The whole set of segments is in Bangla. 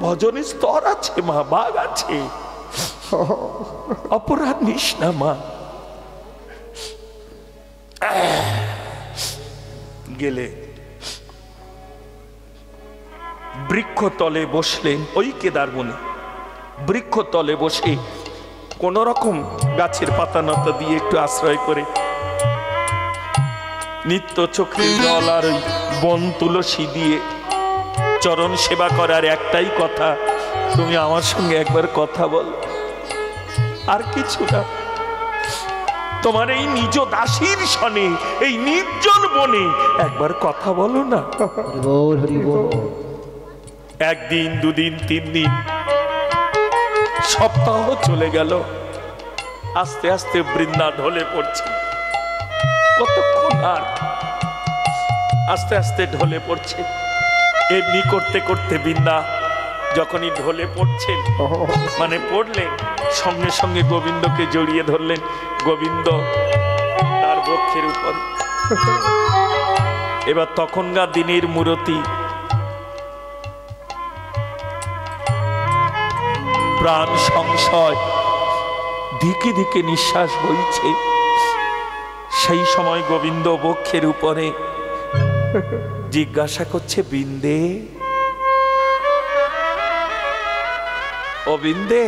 ভজনের স্তর আছে মা, বাঘ আছে, অপরাধ নিস না মা। গেলে বৃক্ষ তলে বসলেন, ওই কেদারবনে বৃক্ষ তলে বসে কোন রকম গাছের পাতা নাতা দিয়ে একটু আশ্রয় করে নিত্য চোখের জল আর ওই বন তুলসী দিয়ে চরণ সেবা করার একটাই কথা, তুমি আমার সঙ্গে একবার কথা বল, আর কিছু না। তোমার এই নিজ দাসীর সনে এই নির্জন বনে একবার কথা বলো না। একদিন, দুদিন, 3 দিন, সপ্তাহ চলে গেল। আস্তে আস্তে বৃন্দা ঢলে পড়ছে। কতক্ষণ আর? আস্তে আস্তে ঢলে পড়ছে। এমনি করতে করতে বৃন্দা যখনই ঢলে পড়ছেন, মানে পড়লেন, সঙ্গে সঙ্গে গোবিন্দকে জড়িয়ে ধরলেন। গোবিন্দ তার বক্ষের উপর। এবার তখনকার দিনের মূরতি, প্রাণ সংশয়, দিকে দিকে নিঃশ্বাস বইছে। সেই সময় গোবিন্দ বক্ষের উপরে জিজ্ঞাসা করছে, বৃন্দে, ও বৃন্দে,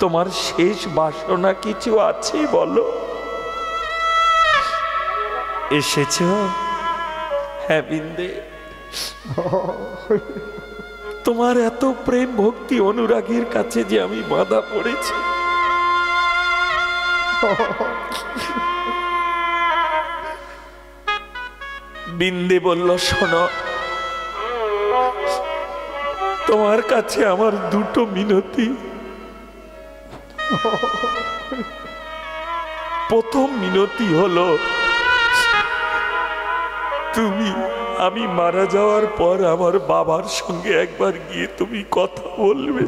তোমার শেষ বাসনা কিছু আছে বলো? এসেছ? হ্যাঁ বৃন্দে। তোমার এত প্রেম ভক্তি অনুরাগের কাছে যে আমি বাধা পড়েছি। বৃন্দে বলল, শোনো, তোমার কাছে আমার 2টো মিনতি। প্রথম মিনতি হলো, তুমি আমি মারা যাওয়ার পর আমার বাবার সঙ্গে একবার গিয়ে তুমি কথা বলবে।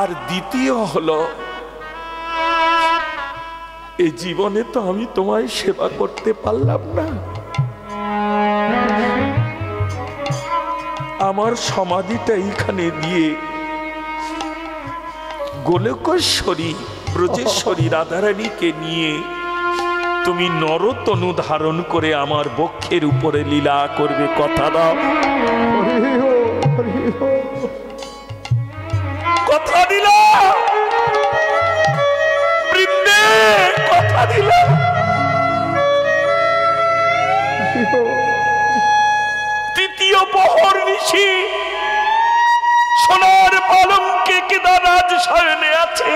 আর দ্বিতীয় হলো, এই জীবনে তো আমি তোমায় সেবা করতে পারলাম না, আমার সমাধিটা এইখানে দিয়ে গোলকেশ্বরী ব্রজেশ্বরী রাধারানীকে নিয়ে তুমি নরতনু ধারণ করে আমার বক্ষের উপরে লীলা করবে, কথা দাও। কথা দিলাম বৃন্দে, কথা দিলাম। তৃতীয় প্রহর নিশি সোনার পালঙ্কে কেদাররাজ শয়নে আছে।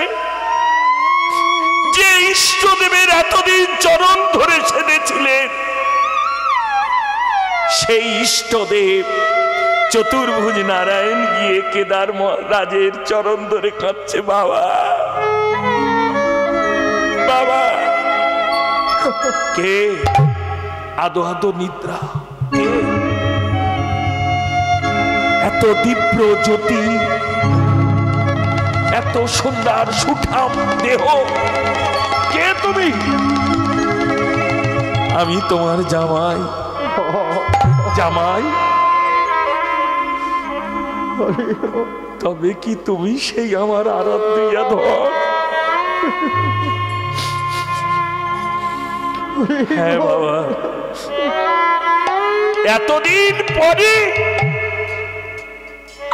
যে ইষ্টদেবের এতদিন চরণ ধরে সেধেছিলেন, সেই ইষ্টদেব চতুর্ভুজ নারায়ণ গিয়ে কেদার রাজের চরণ ধরে কাঁদছে, বাবা, বাবা। কে? আদো আদো নিদ্রা। কে? এত দিব্য জ্যোতি, এত সুন্দর সুঠাম দেহ, কে তুমি? আমি তোমার জামাই। জামাই? তবে কি তুমি সেই আমার আরাধ্যা ধন? হ্যাঁ বাবা। এতদিন পরে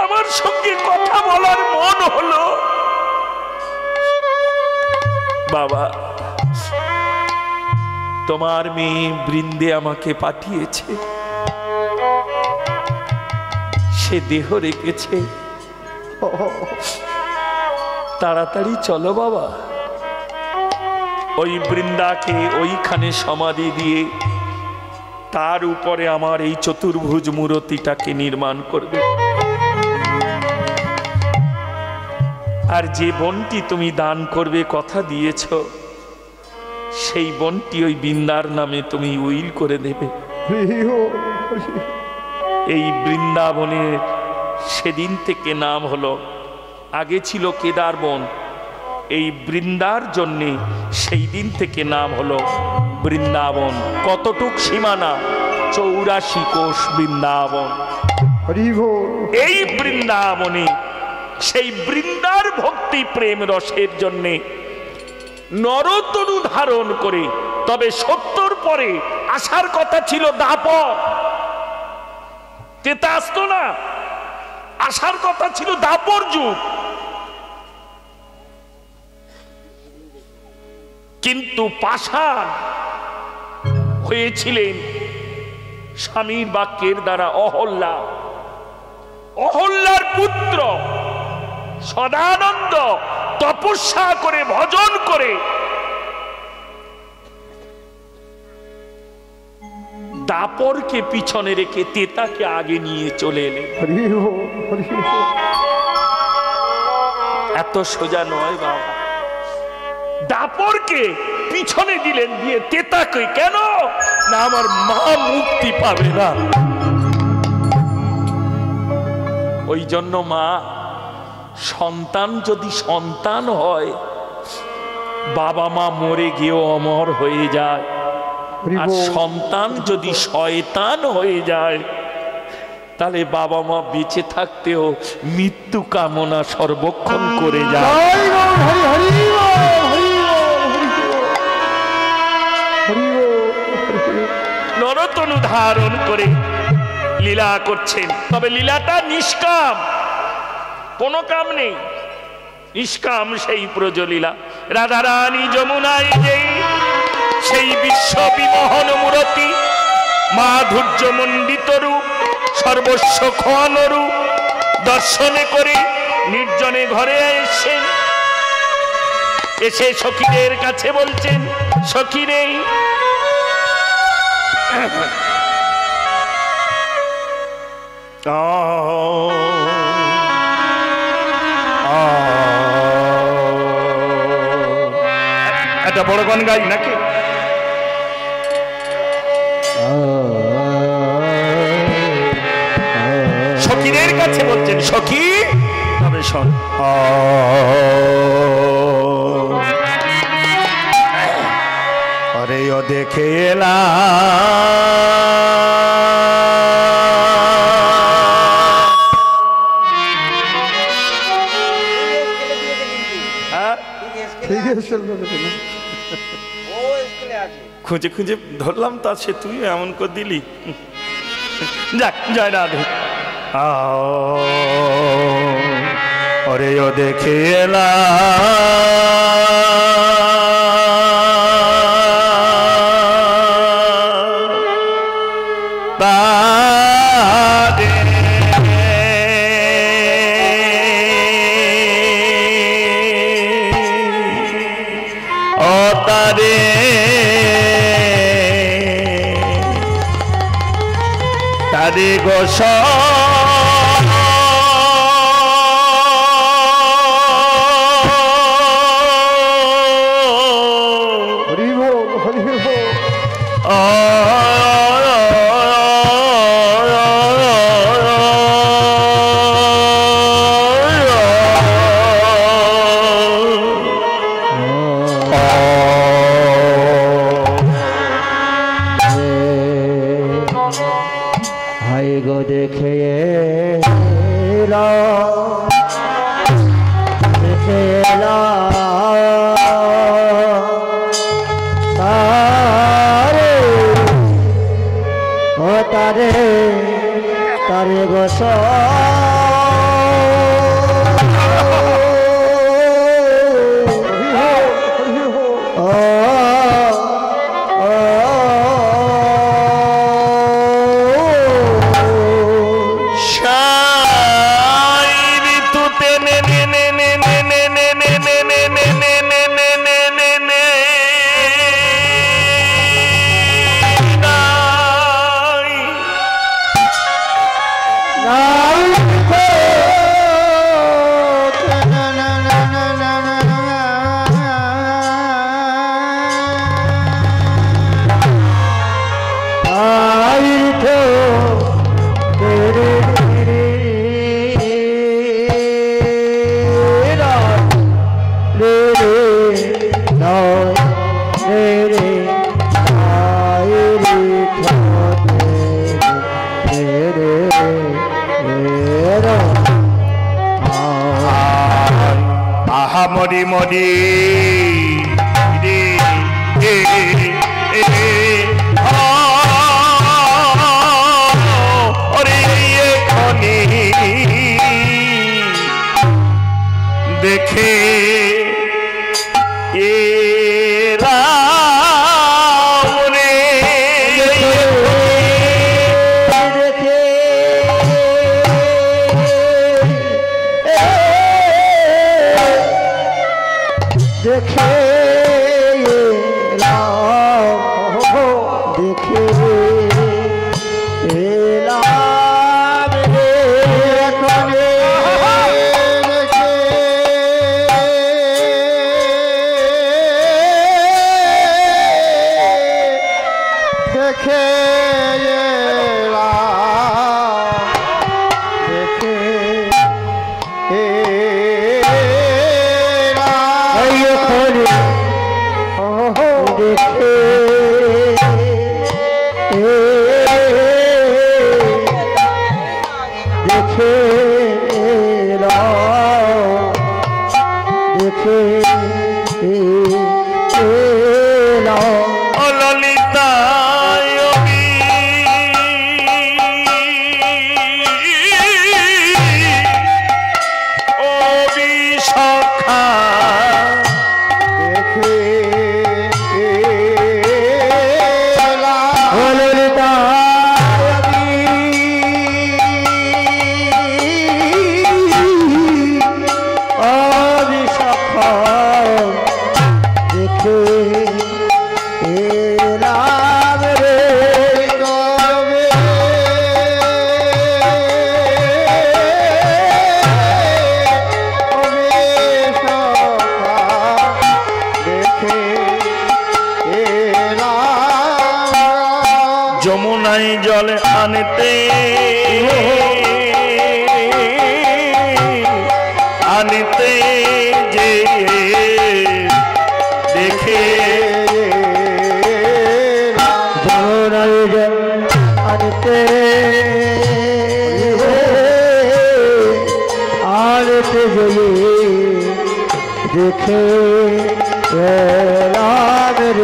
আমার সঙ্গে কথা বলার মন হলো। বাবা, তোমার মেয়ে বৃন্দে আমাকে পাঠিয়েছে, সে দেহ রেখেছে। তাড়াতাড়ি চলো বাবা, ওই বৃন্দাকে ওইখানে সমাধি দিয়ে তার উপরে আমার এই চতুর্ভুজ মূর্তিটাকে নির্মাণ করবে। আর যে বনটি তুমি দান করবে কথা দিয়েছ, সেই বনটি ওই বৃন্দার নামে তুমি উইল করে দেবে। এই বৃন্দাবনের সেদিন থেকে নাম হলো, আগে ছিল কেদার বন, এই বৃন্দার জন্যে সেই দিন থেকে নাম হলো বৃন্দাবন। কতটুক সীমানা? 84 কোষ বৃন্দাবন। এই বৃন্দাবনে সেই বৃন্দার ভক্তি প্রেম রসের জন্যে নরতনু ধারণ করে, তবে 70 পরে আসার কথা ছিল দাপর, তেতা আসতো না, আসার কথা ছিল দাপর যুগ। কিন্তু পাষাণ হয়েছিলেন স্বামীর বাক্যের দ্বারা অহল্যা। অহল্যার পুত্র সদানন্দ তপস্যা করে ভজন করে দাপরকে পিছনে রেখে তেতাকে আগে নিয়ে চলে এলেন। এত সোজা নয় বাবা। দাপরকে পিছনে দিলেন, দিয়ে তেতাকে কেন না, আমার মা মুক্তি পাবে না। ওই জন্য মা, সন্তান যদি সন্তান হয়, বাবা মা মরে গিয়েও অমর হয়ে যায়, আর সন্তান যদি শয়তান হয়ে যায়, তাহলে বাবা মা বেঁচে থাকতেও মৃত্যু কামনা সর্বক্ষণ করে যায়। নরতনু ধারণ করে লীলা করছেন, তবে লীলাটা নিষ্কাম, কোনো কাম নেই, নিষ্কাম সেই ব্রজলীলা। রাধারানী যমুনায় যেই সেই বিশ্ব বিমোহন মূরতি, মাধুর্য মণ্ডিত রূপ, সর্বস্ব খোয়ানো রূপ দর্শনে করে নির্জনে ঘরে এসেছেন। এসে সখীদের কাছে বলছেন, সখী নেই, একটা বড় গান গাই নাকি? সখীদের কাছে বলছেন, সখী তবে শোন, আরে ও দেখে এলা খুঁজে খুঁজে ধরলাম, তা সে তুই এমন করে দিলি। যাক, জয় রাধে। আরে ও দেখে এলা তারে গোস তারে গোস Now আহা মরি মরি দেখে যমুনায় জল আনতে আনতে যে দেখে যমুনায় জল আনতে আনতে যে দেখে রামের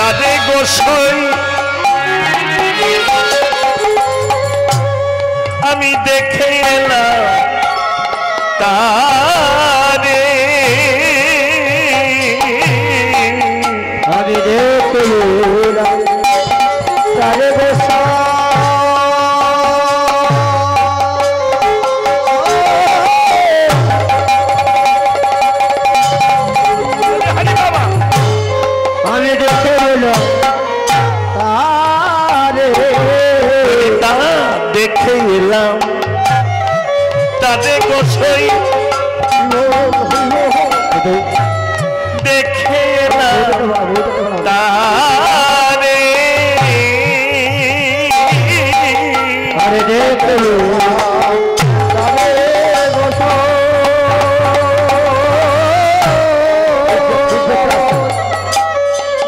তারে গোসাই আমি দেখে এলাম তারে আমি দেখে এলাম তারে গোসাই আমি দেখে এলাম তারে দেখে এলাম তারে গোসাই দেখে এলাম তারে আরে দেখে এলাম তারে গোসাই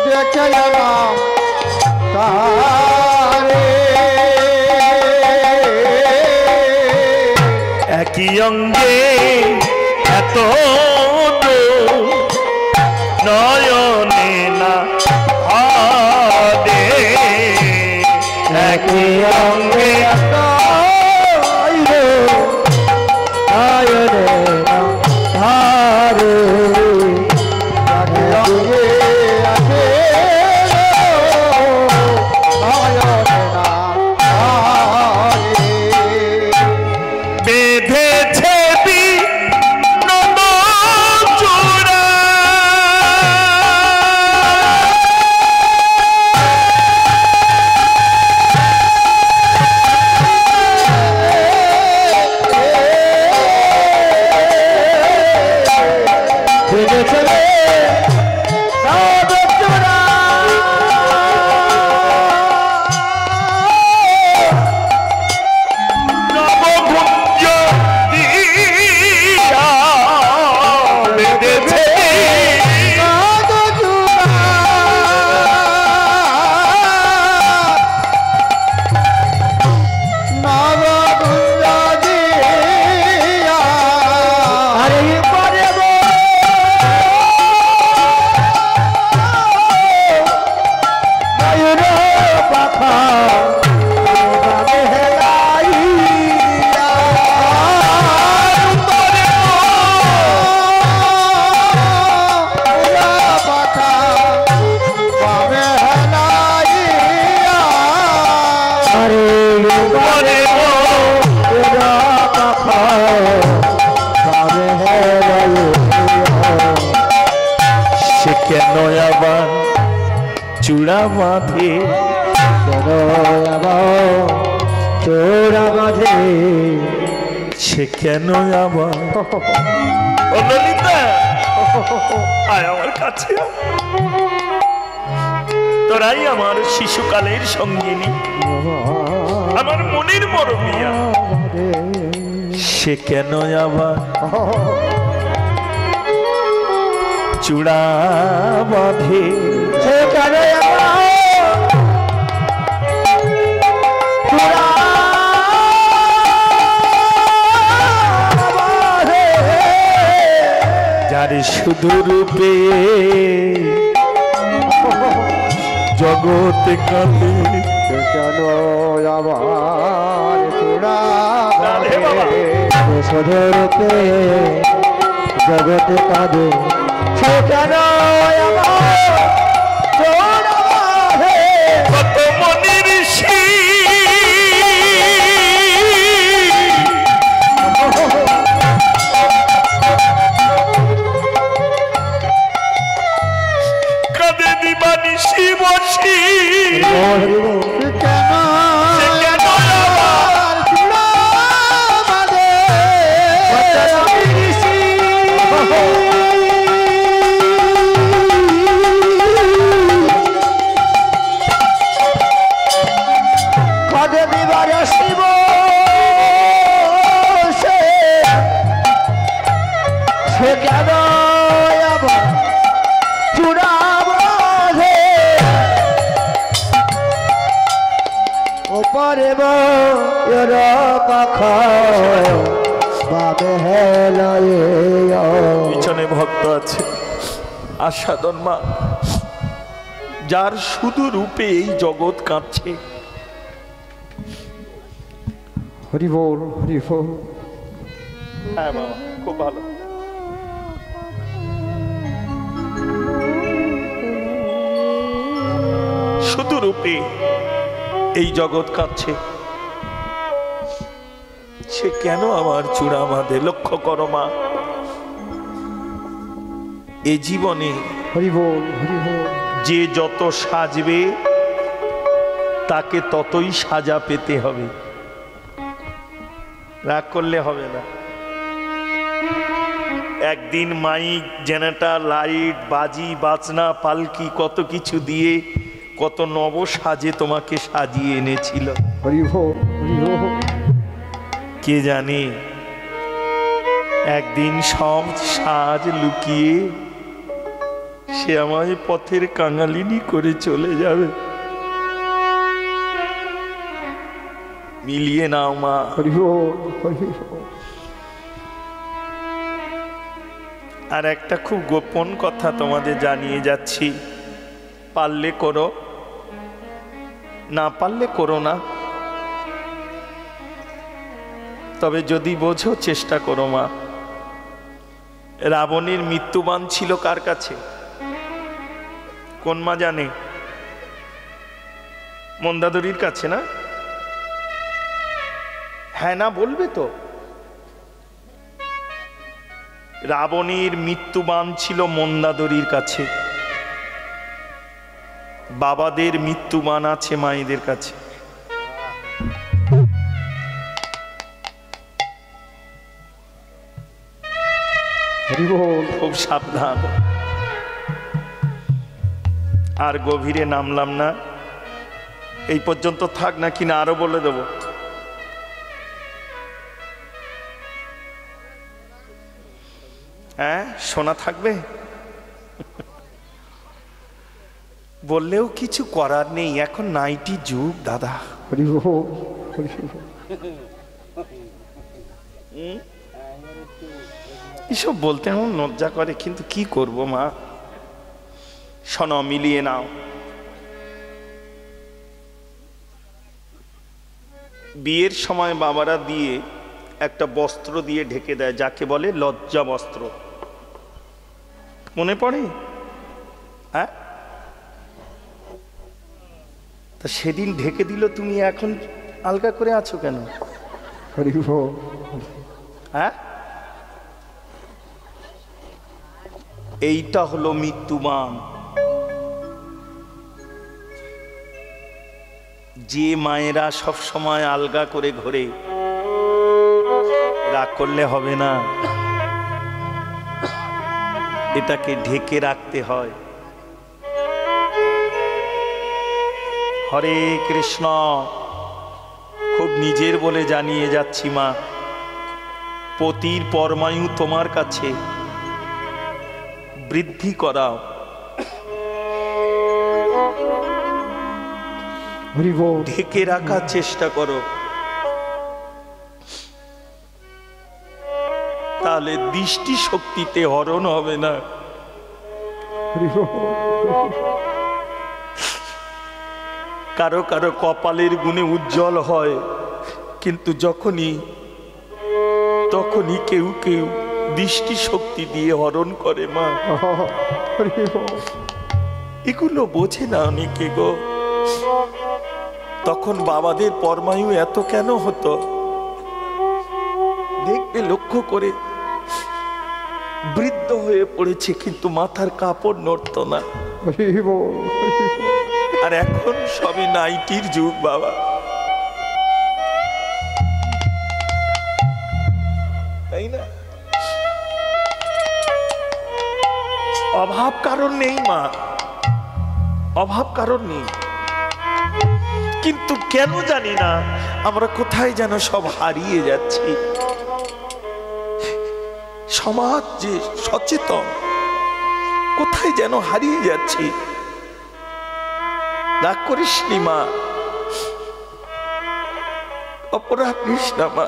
দেখে এলাম তারে একই অঙ্গে এত নয়নে না আদে একই অঙ্গে বেঁধেছে বিনোদ জোড়া নবগুঞ্জ দিয়া বেঁধেছে সে কেন আবার চূড়া বাঁধে চোরা বাঁধে সে কেন আবার ও ললিতা আয় আমার কাছে আয়। তোরাই আমার শিশুকালের সঙ্গিনী আমার মনের মরমিয়া সে কেন আবার চূড়া বাঁধে সে কেন যার শুধু রূপে জগতে কাঁদে কেন আবার চূড়া সদরূপে জগতে কাঁদে সে কেন আবার চূড়া বাঁধে কত মনির কাঁদে দিবানি শিবসী কেন আবার চূড়া বাঁধে কদে দিবার শিব সে কেন আবার চূড়া বাঁধে ওপারে বর পাখ বাবে হেলায় পিছনে ভক্ত আছে আস্বাদন মা যার শুধু রূপে এই জগৎ কাঁপছে। হরি বল, হরি বল। হ্যাঁ বাবা, খুব ভালো। শুধু রূপে এই জগৎ কাঁপছে, সে কেন আমার চূড়া বাঁধে? লক্ষ্য করো মা, এ জীবনে হরি বল, হরি বল। যে যত সাজবে তাকে ততই সাজা পেতে হবে। রাগ করলে হবে না। একদিন মাইক, জেনারেটর, লাইট, বাজি, বাজনা, পালকি কত কিছু দিয়ে কত নব সাজে তোমাকে সাজিয়ে এনেছিল। হরি বল, হরি বল। কে জানে একদিন সব সাজ লুকিয়ে সে আমায় পথের কাঙালিনী করে চলে যাবে। মিলিয়ে নাও মা। হরি বল, হরি বল। আর একটা খুব গোপন কথা তোমাদের জানিয়ে যাচ্ছি, পারলে করো, না পারলে করো না। তবে যদি বোঝো চেষ্টা করো মা। রাবণের মৃত্যুবাণ ছিল কার কাছে? কোন মা জানে? মন্দাদরীর কাছে না? হ্যাঁ না বলবে তো? রাবণের মৃত্যুবাণ ছিল মন্দাদরীর কাছে। বাবাদের মৃত্যুবাণ আছে মায়েদের কাছে। হরি বল। খুব সাবধান। আর গভীরে নামলাম না, এই পর্যন্ত থাক, না কিনা আরো বলে দেব? হ্যাঁ, শোনা থাকবে? বললেও কিছু করার নেই, এখন নাইটি যুগ দাদা। হরি বল, হরি বল। এসব বলতে আমার লজ্জা করে, কিন্তু কি করব মা। শোনো, মিলিয়ে নাও। বিয়ের সময় বাবারা দিয়ে একটা বস্ত্র দিয়ে ঢেকে দেয়, যাকে বলে লজ্জা বস্ত্র। মনে পড়ে? হ্যাঁ, তা সেদিন ঢেকে দিল, তুমি এখন আলগা করে আছো কেন? হরি বল। হ্যাঁ, এইটা হলো মৃত্যুবাণ। যে মায়েরা সব সময় আলগা করে ঘোরে, রাগ করলে হবে না, এটাকে ঢেকে রাখতে হয়। হরে কৃষ্ণ। খুব নিজের বলে জানিয়ে যাচ্ছি মা, পতির পরমায়ু তোমার কাছে, বৃদ্ধি করাও। হরি বল। ঢেকে রাখার চেষ্টা করো, তাহলে দৃষ্টি শক্তিতে হরণ হবে না। হরি বল। কারো কারো কপালের গুণে উজ্জ্বল হয়, কিন্তু তখনই কেউ কেউ দৃষ্টি শক্তি দিয়ে হরণ করে মা। হরি বল। এগুলো বোঝে না অনেকে গো। তখন বাবাদের পরমায়ু এত কেন হতো? দেখবে লক্ষ্য করে, বৃদ্ধ হয়ে পড়েছে কিন্তু মাথার কাপড় নড়ত না। হরি বল, হরি বল। আর এখন সবই নাইটির যুগ বাবা, তাই না? অভাব কারণ নেই মা, অভাব কারণ নেই, কিন্তু কেন জানি না আমরা কোথায় যেন সব হারিয়ে যাচ্ছি। সমাজ যে সচেতন, কোথায় যেন হারিয়ে যাচ্ছি। রাগ করিস নি মা, অপরাধ নিস না মা,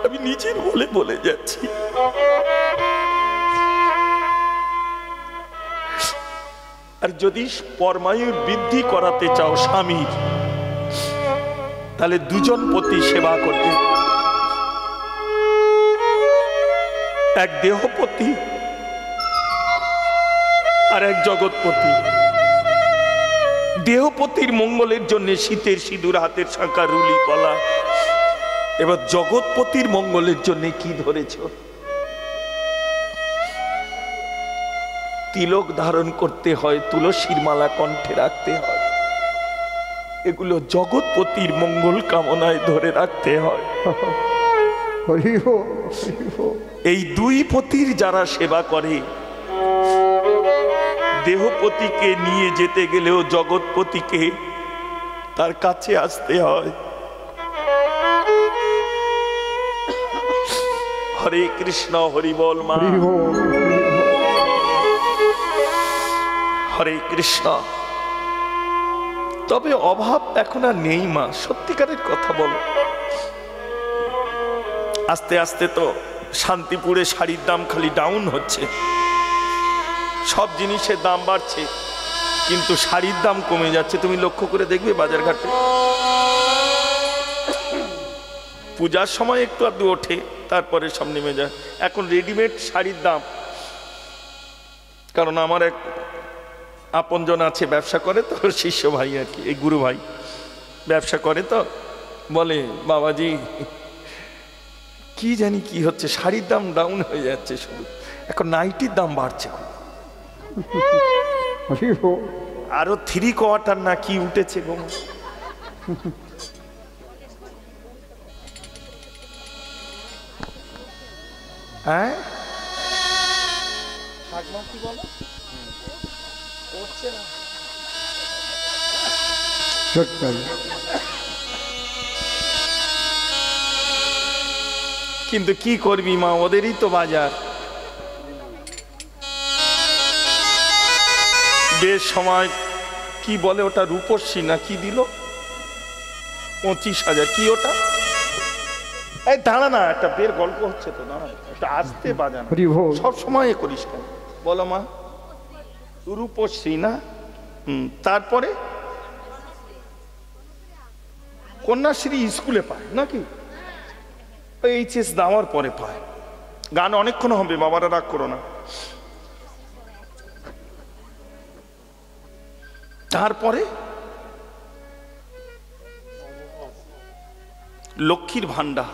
আমি নিজের বলে বলে যাচ্ছি। আর যদি পরমায়ুর বৃদ্ধি করাতে চাও স্বামীর, তাহলে দুজন পতি সেবা করবে, এক দেহপতি আর এক জগৎপতি। দেহপতির মঙ্গলের জন্য শীতের সিঁদুর, হাতের শাঁখা, রুলি, কলা। এবার জগৎপতির মঙ্গলের জন্য কি ধরেছ? তিলক ধারণ করতে হয়, তুলসীর মালা কণ্ঠে রাখতে হয়, এগুলো জগৎপতির মঙ্গল কামনায় ধরে রাখতে হয়। হরি বল, হরি বল। এই দুই পতির যারা সেবা করে, দেহপতিকে নিয়ে যেতে গেলেও জগৎপতিকে তার কাছে আসতে হয়। হরে কৃষ্ণ, হরি বল মা, হরি বল, হরি বল। হরে কৃষ্ণ। তবে অভাব এখন আর নেই মা, সত্যিকারের কথা বলো। আস্তে আস্তে তো শান্তিপুরে শাড়ির দাম খালি ডাউন হচ্ছে, সব জিনিসের দাম বাড়ছে, কিন্তু শাড়ির দাম কমে যাচ্ছে। তুমি লক্ষ্য করে দেখবে বাজারঘাটে পূজার সময় একটু আধটু ওঠে, তারপরে সব নেমে যায়। এখন রেডিমেড শাড়ির দাম, কারণ আমার এক আপনজন আছে, ব্যবসা করে তো, শিষ্য ভাই আর কি, এই গুরু ভাই ব্যবসা করে তো, বলে বাবাজি কি জানি কি হচ্ছে, শাড়ির দাম ডাউন হয়ে যাচ্ছে, শুধু এখন নাইটির দাম বাড়ছে খুব। হরি বল। আরো 3 কোয়ার্টার না কি উঠেছে গো। হ্যাঁ কি বলো? সত্যি। কিন্তু কি করবি মা, ওদেরই তো বাজার। বেশ সময় কি বলে ওটা, রূপশ্রী না কি দিল 25,000, কি ওটা? এই দাঁড়া না, একটা বের গল্প হচ্ছে তো, দাঁড়া একটা আসতে বাজানো, হরি বল। সব সময় করিস কেন বলো মা? রূপশ্রী না, তারপরে কন্যাশ্রী স্কুলে পায় নাকি, এইচএস দেওয়ার পরে পায়। গান অনেকক্ষণ হবে, বাবারা রাগ করো না। তারপরে লক্ষ্মীর ভান্ডার,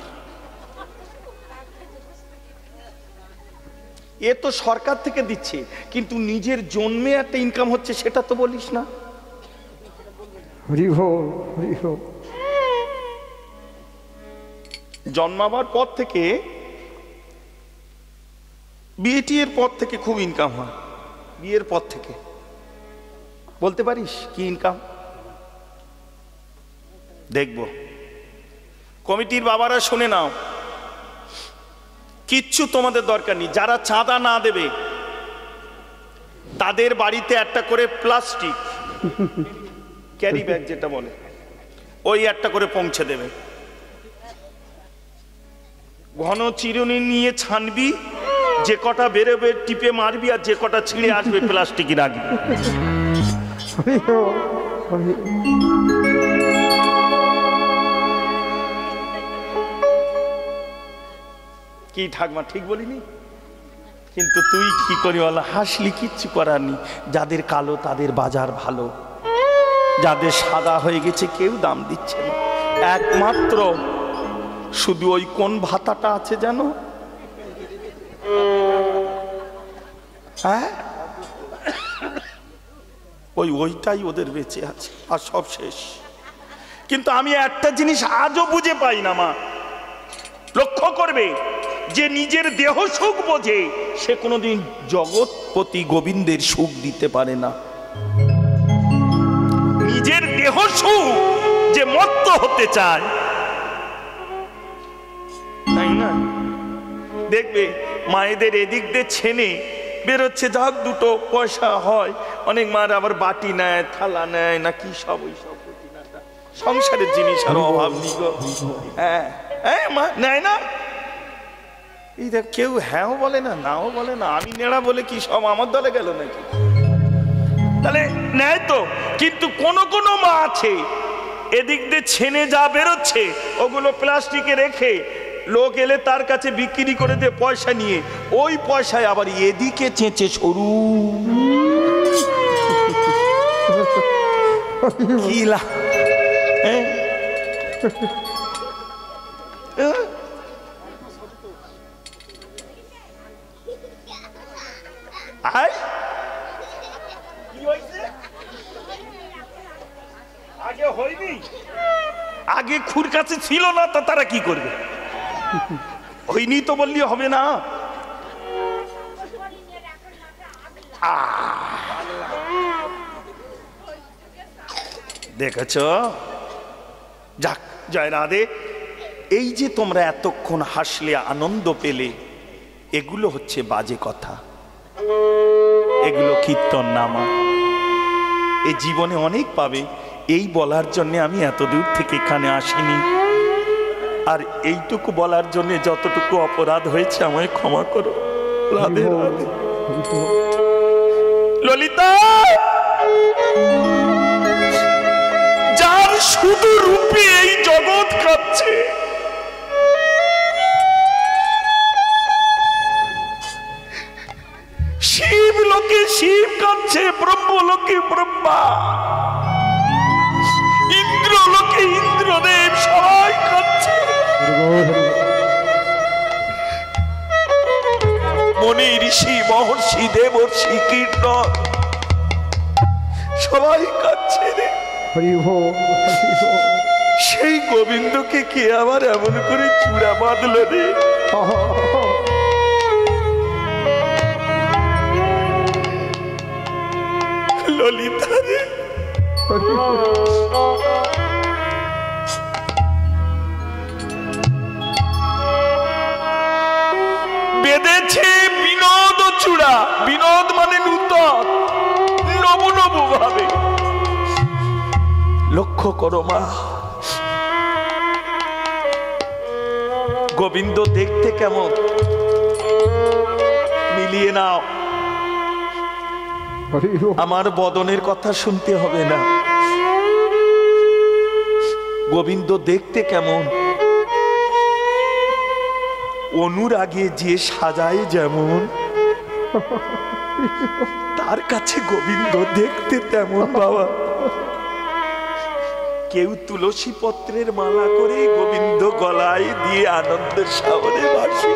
এ তো সরকার থেকে দিচ্ছে, কিন্তু নিজের জন্মে একটা ইনকাম হচ্ছে, সেটা তো বলিস না। হরি বল, হরি বল। জন্মাবার পর থেকে, বিয়েটি এর পর থেকে খুব ইনকাম হয়। বিয়ের পর থেকে বলতে পারিস কি ইনকাম? দেখব, কমিটির বাবারা শুনে নাও, কিচ্ছু তোমাদের দরকার নেই। যারা চাঁদা না দেবে তাদের বাড়িতে একটা করে প্লাস্টিক ক্যারি ব্যাগ যেটা বলে, ওই একটা করে পৌঁছে দেবে। ঘন চিরুনি নিয়ে ছানবি, যে কটা বেরোবে টিপে মারবি, আর যে কটা ছিঁড়ে আসবে প্লাস্টিকই রাখবি। হরি বল, হরি বল। কি ঠাকমা ঠিক বলিনি? কিন্তু তুই কি করি বল, হাসলি, কিচ্ছু করার নেই। যাদের কালো তাদের বাজার ভালো, যাদের সাদা হয়ে গেছে কেউ দাম দিচ্ছে না। একমাত্র শুধু ওই কোন ভাতাটা আছে জানো, হ্যাঁ ওইটাই ওদের বেঁচে আছে, আর সব শেষ। কিন্তু আমি একটা জিনিস আজও বুঝে পাই না মা, লক্ষ্য করবে, যে নিজের দেহ সুখ বোঝে সে কোনোদিন জগৎপতি গোবিন্দের সুখ দিতে পারে না। নিজের দেহ সুখ যে মত্ত হতে চায়, তাই না? দেখবে মায়েদের এদিক দিয়ে ছেনে বেরোচ্ছে, যাক দুটো পয়সা হয়, অনেক মার আবার বাটি নেয়, থালা নেয়, না কি সব ওই সব সংসারের জিনিস আর অভাব নেই গো। হ্যাঁ হ্যাঁ মা নেয় না, এই দেখ কেউ হ্যাঁও বলে না, নাও বলে না। আমি নেড়া বলে কি সব আমার দলে গেল নাকি? তাহলে নেয় তো, কিন্তু কোন কোন মা আছে এদিক দিয়ে ছেনে যা বেরোচ্ছে ওগুলো প্লাস্টিকে রেখে লোক এলে তার কাছে বিক্রি করে দিয়ে পয়সা নিয়ে ওই পয়সায় আবার এদিকে চেঁচে সরু কি লা আগে হয়নি, আগে খুর কাছে ছিল না তা তারা কি করবে? হয়নি তো বললি হবে না। দেখেছ, যাক জয় রাধে। এই যে তোমরা এতক্ষণ হাসলে আনন্দ পেলে, এগুলো হচ্ছে বাজে কথা, এগুলো কীর্তন নামা। এই জীবনে অনেক পাবে, এই বলার জন্য আমি এত দূর থেকে এখানে আসিনি। আর এইটুকু বলার জন্য যতটুকু অপরাধ হয়েছে আমায় ক্ষমা করো। রাধে রাধে। ললিতা, যার শুধু রূপে এই জগৎ কাঁপছে, শিব লোকে শিব কাঁদছে, ব্রহ্ম লোকে ব্রহ্মা, ইন্দ্র লোকে ইন্দ্রদেব সবাই কাঁদছে। মনি ঋষি মহর্ষি দেবর্ষি কীর্তন সবাই কাঁদছে রে। সেই গোবিন্দকে কে আবার এমন করে চূড়া বাঁধল রে? ললিতা রে, বেঁধেছে বিনোদ চূড়া। বিনোদ মানে নূতন, নব নব ভাবে। লক্ষ্য করো মা, গোবিন্দ দেখতে কেমন মিলিয়ে নাও। আমার বদনের কথা শুনতে হবে না, গোবিন্দ দেখতে কেমন, অনুরাগে যে সাজায় যেমন, তার কাছে গোবিন্দ দেখতে তেমন। বাবা, কেউ তুলসী পত্রের মালা করে গোবিন্দ গলায় দিয়ে আনন্দের সাগরে ভাসে,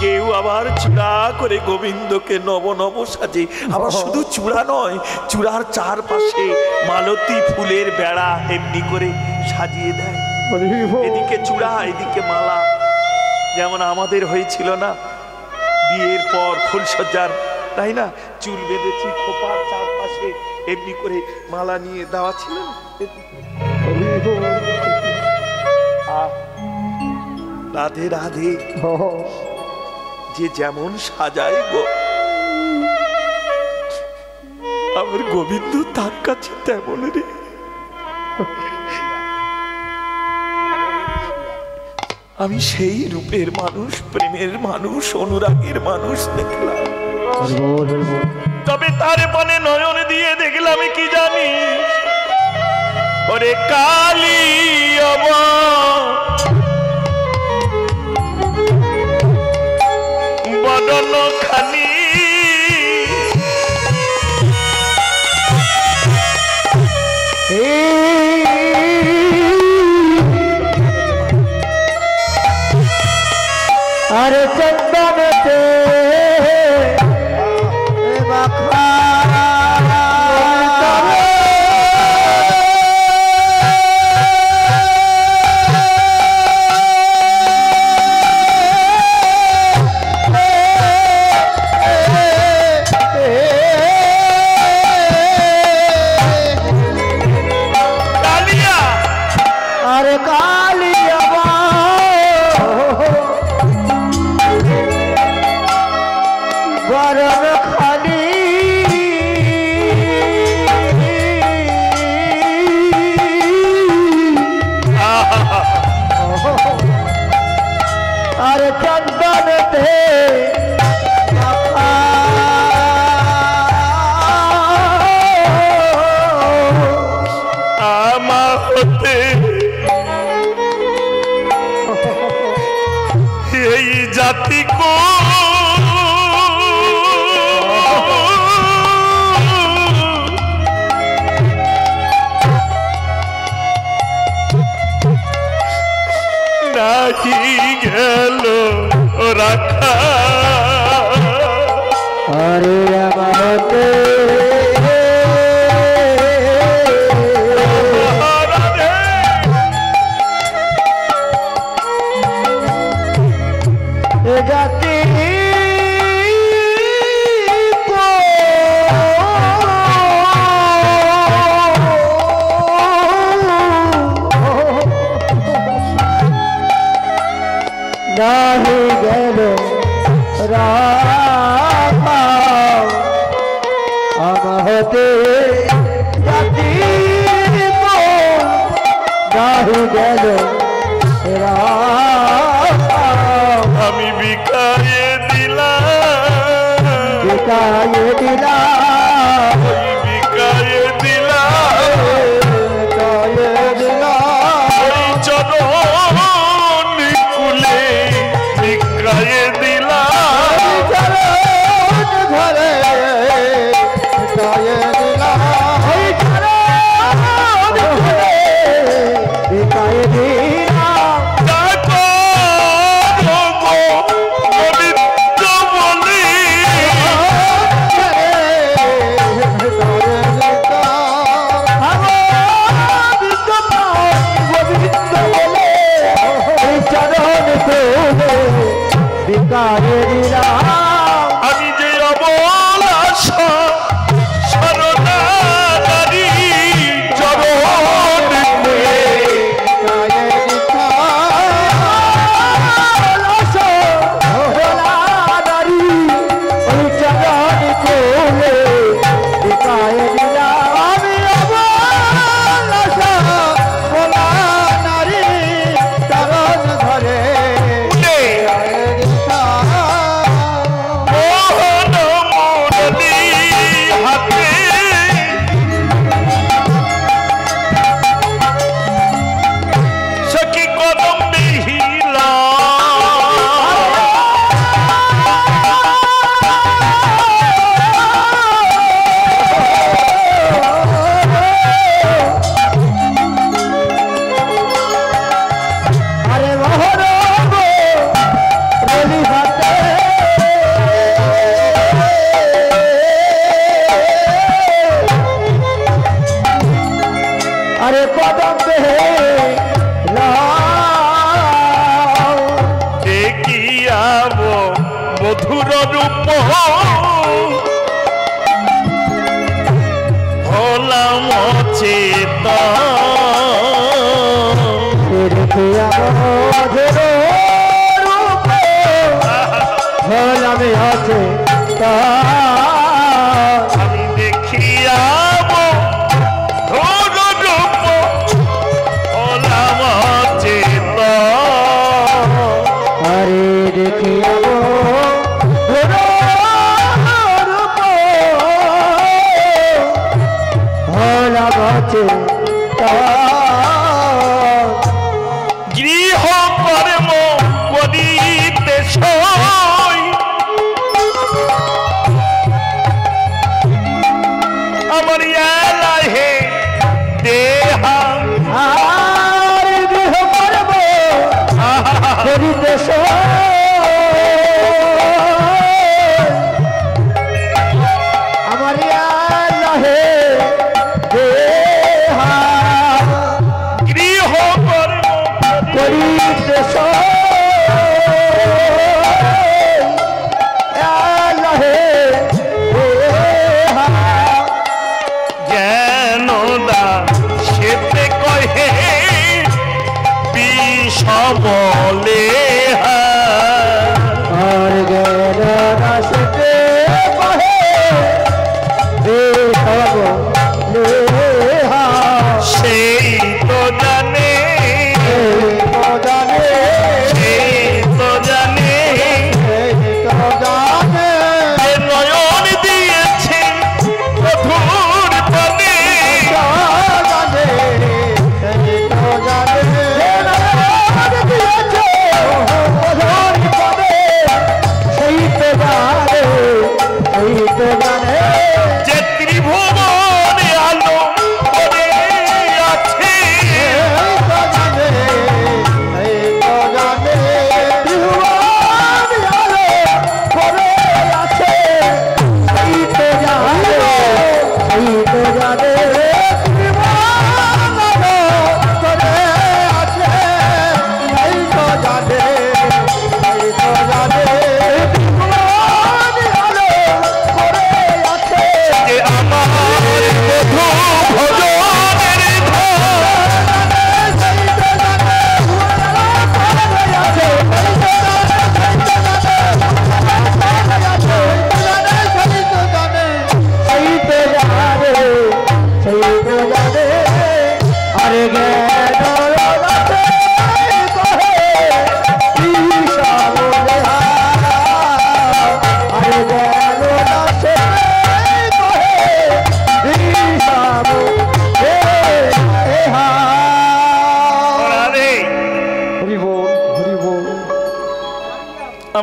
কেউ আবার চূড়া করে গোবিন্দকে নব নব সাজে। আবার শুধু চূড়া নয়, চূড়ার চারপাশে মালতী ফুলের বেড়া এমনি করে সাজিয়ে দেয়। এদিকে চূড়া এদিকে মালা, যেমন আমাদের হয়েছিল না বিয়ের পর ফুলসজ্জার, তাই না? চুল বেঁধেছি, খোপার চারপাশে এমনি করে মালা নিয়ে দেওয়া ছিল। রাধে রাধে। যে যেমন সাজায় গো, আমার গোবিন্দ তার কাছে তেমন রে। আমি সেই রূপের মানুষ, প্রেমের মানুষ, অনুরাগের মানুষ দেখলাম। তবে তার পানে নয়ন দিয়ে দেখলাম কি জানি, ওরে কালী বদন খানি, আরে চন্দনতে আরে চন্দনতে গেল রাখা আরে আমাতে জাতি নাহি গেল রামা আমহতে জাতি নাহি গেল রামা আমি বিকায়ে দিলাম বিকায়ে দিলাম বিকায়ে দিলাম বিকায়ে দিলাম ওই চরণ কুলে বিকায়ে দিলাম ঘরে বিকায়ে দিলাম বিকায়ে দিলাম ডাকো গো গোবিন্দ বলি আমি যে অবলা শরণাগারী চরণ কুলে মোহন মুরলী হাতে সখী কদম বিহিলা আরে মোহন রলি হাতে আরে কদম হে লাও দেখিয়াব মধুর রূপ হলাম চেত দেখিয়া মধুর রূপ হলাম আছে তা আমি দেখিয়াব মধুর রূপ হলাম চেত আরে দেখিয়া মধুর রূপ হলাম আছে তা গৃহ কর্ম করিতে সই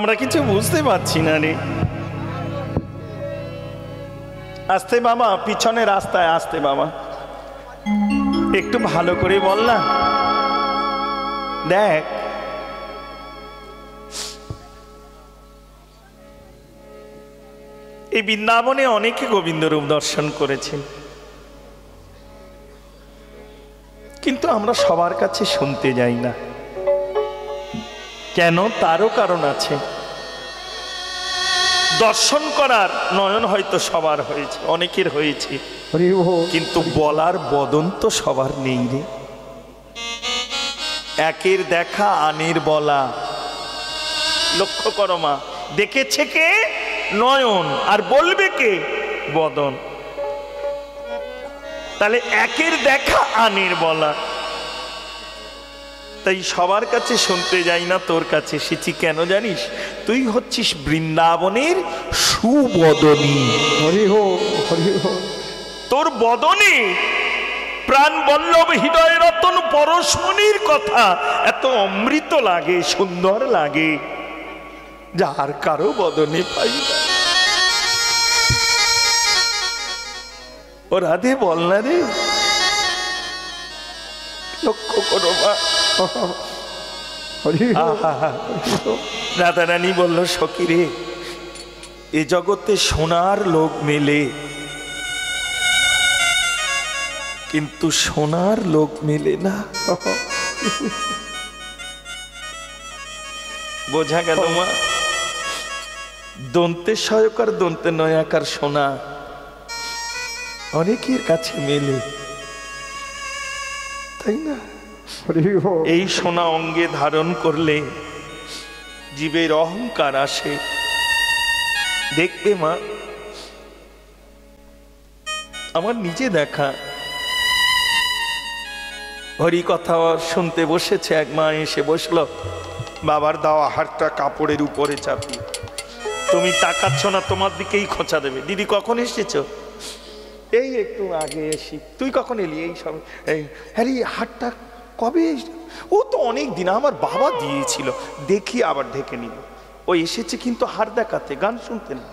আমরা কিছু বুঝতে পারছি না রে। আস্তে বাবা, পিছনে রাস্তায় আসতে বাবা, একটু ভালো করে বল না। দেখ এই বৃন্দাবনে অনেকে গোবিন্দ রূপ দর্শন করেছেন, কিন্তু আমরা সবার কাছে শুনতে যাই না কেন? তারও কারণ আছে। দর্শন করার নয়ন হয়তো সবার হয়েছে, অনেকের হয়েছে, কিন্তু বলার বদন তো সবার নেই রে। একের দেখা আনের বলা। লক্ষ্য করো মা, দেখেছে কে? নয়ন, আর বলবে কে? বদন। তাহলে একের দেখা আনের বলা। তাই সবার কাছে শুনতে যাই না, তোর কাছে এসেছি কেন জানিস? তুই হচ্ছিস বৃন্দাবনের সুবদনী। তোর বদনে প্রাণ বল্লভ হৃদয় রতন পরশমণির কথা এত অমৃত লাগে, সুন্দর লাগে, যার কারো বদনে পাই না। ও রাধে বল না রে, লক্ষ্য করো মা। রাধা রানী বলল, সখী রে, এ জগতে সোনার লোক মেলে, কিন্তু সোনার লোক মেলে না। বোঝা গেল মা? দন্তে সয়কার দন্তে নয়াকার সোনা অনেকের কাছে মেলে, তাই না? এই সোনা অঙ্গে ধারণ করলে জীবের অহংকার আসে। দেখবে মা, আমার নিজে দেখা, হরি কথা শুনতে বসেছে, এক মা এসে বসলো, বাবার দেওয়া হারটা কাপড়ের উপরে চাপিয়ে। তুমি তাকাচ্ছ না, তোমার দিকেই খোঁচা দেবে। দিদি কখন এসেছো? এই একটু আগে এসি। তুই কখন এলি? এই সব। এই হ্যারি হারটা কবে? ও তো অনেক দিন, আমার বাবা দিয়েছিল, দেখি আবার ঢেকে নিল। ও এসেছে কিন্তু হার দেখাতে, গান শুনতে না।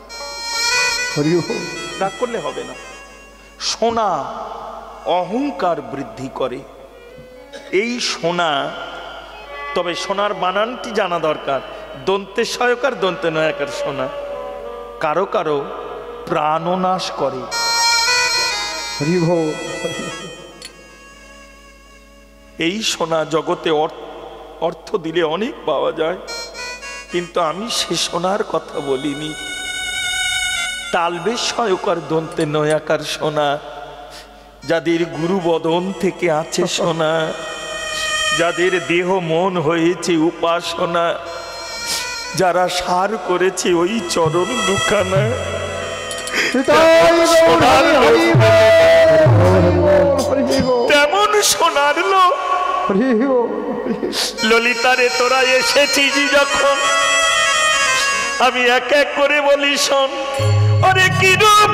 রাগ করলে হবে না। সোনা অহংকার বৃদ্ধি করে, এই সোনা। তবে সোনার বানানটি জানা দরকার। দন্তে সয়কার দন্তে নয়াকার সোনা কারো কারো প্রাণনাশ করে। এই সোনা জগতে অর্থ দিলে অনেক পাওয়া যায়, কিন্তু আমি সে সোনার কথা বলিনি। তালবে সয়কার দন্তে নয়াকার সোনা, যাদের গুরু বদন থেকে আছে সোনা, যাদের দেহ মন হয়েছে উপাসনা, যারা সার করেছে ওই চরণ দুখানা, তেমন সোনার লোক। ললিতারে তোরা এসেছিস যখন, আমি এক এক করে বলি শোন। ওরে কি রূপ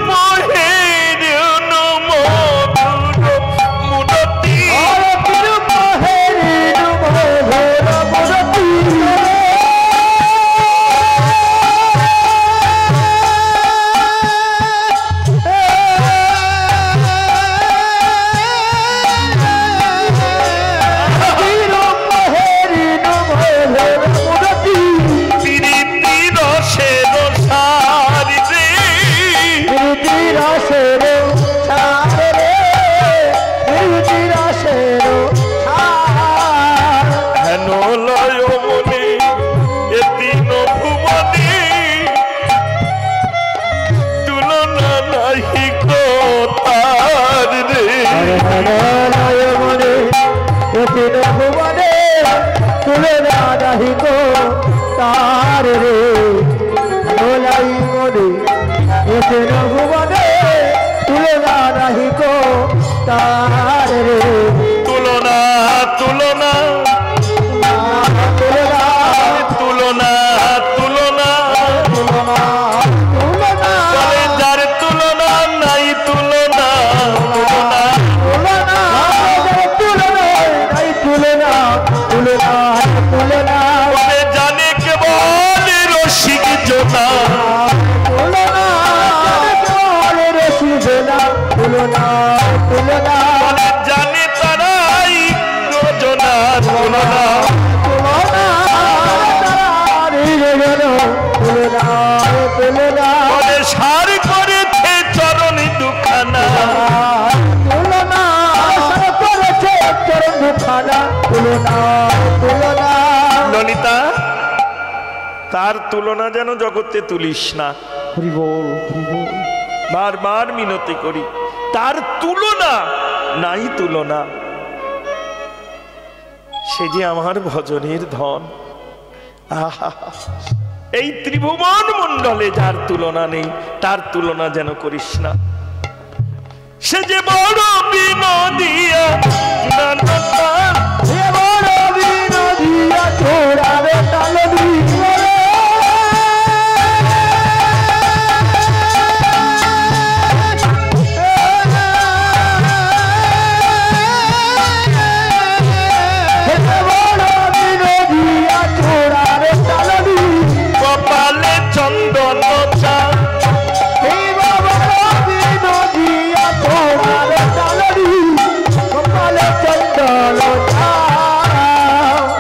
তার রে ভোলাই মনে, এতে ভুবনে তুলনা নাহি গো তার রে। তুলনা তুলনা তুলনা তুলনা তুলনা তুলনা তুলনা, যার তুলনা নাই তুলনা, তুলনা তুলনা নাই তুলনা, তুলনা তুলনা জানে কেবল তুলনা তুলনা বলে জানে তারাই যোজনা তুলনা বলে সার করেছে চরণ দুখানা ললিতা তার তুলনা যেন জগতে তুলিস না, বারবার মিনতি করি, তার তুলনা নাই তুলনা। সে যে আমার ভজনের ধন। আহা, এই ত্রিভুবন মণ্ডলে যার তুলনা নেই তার তুলনা যেন করিস না। সে যে বড় বিনোদিয়া কপালে চন্দন চা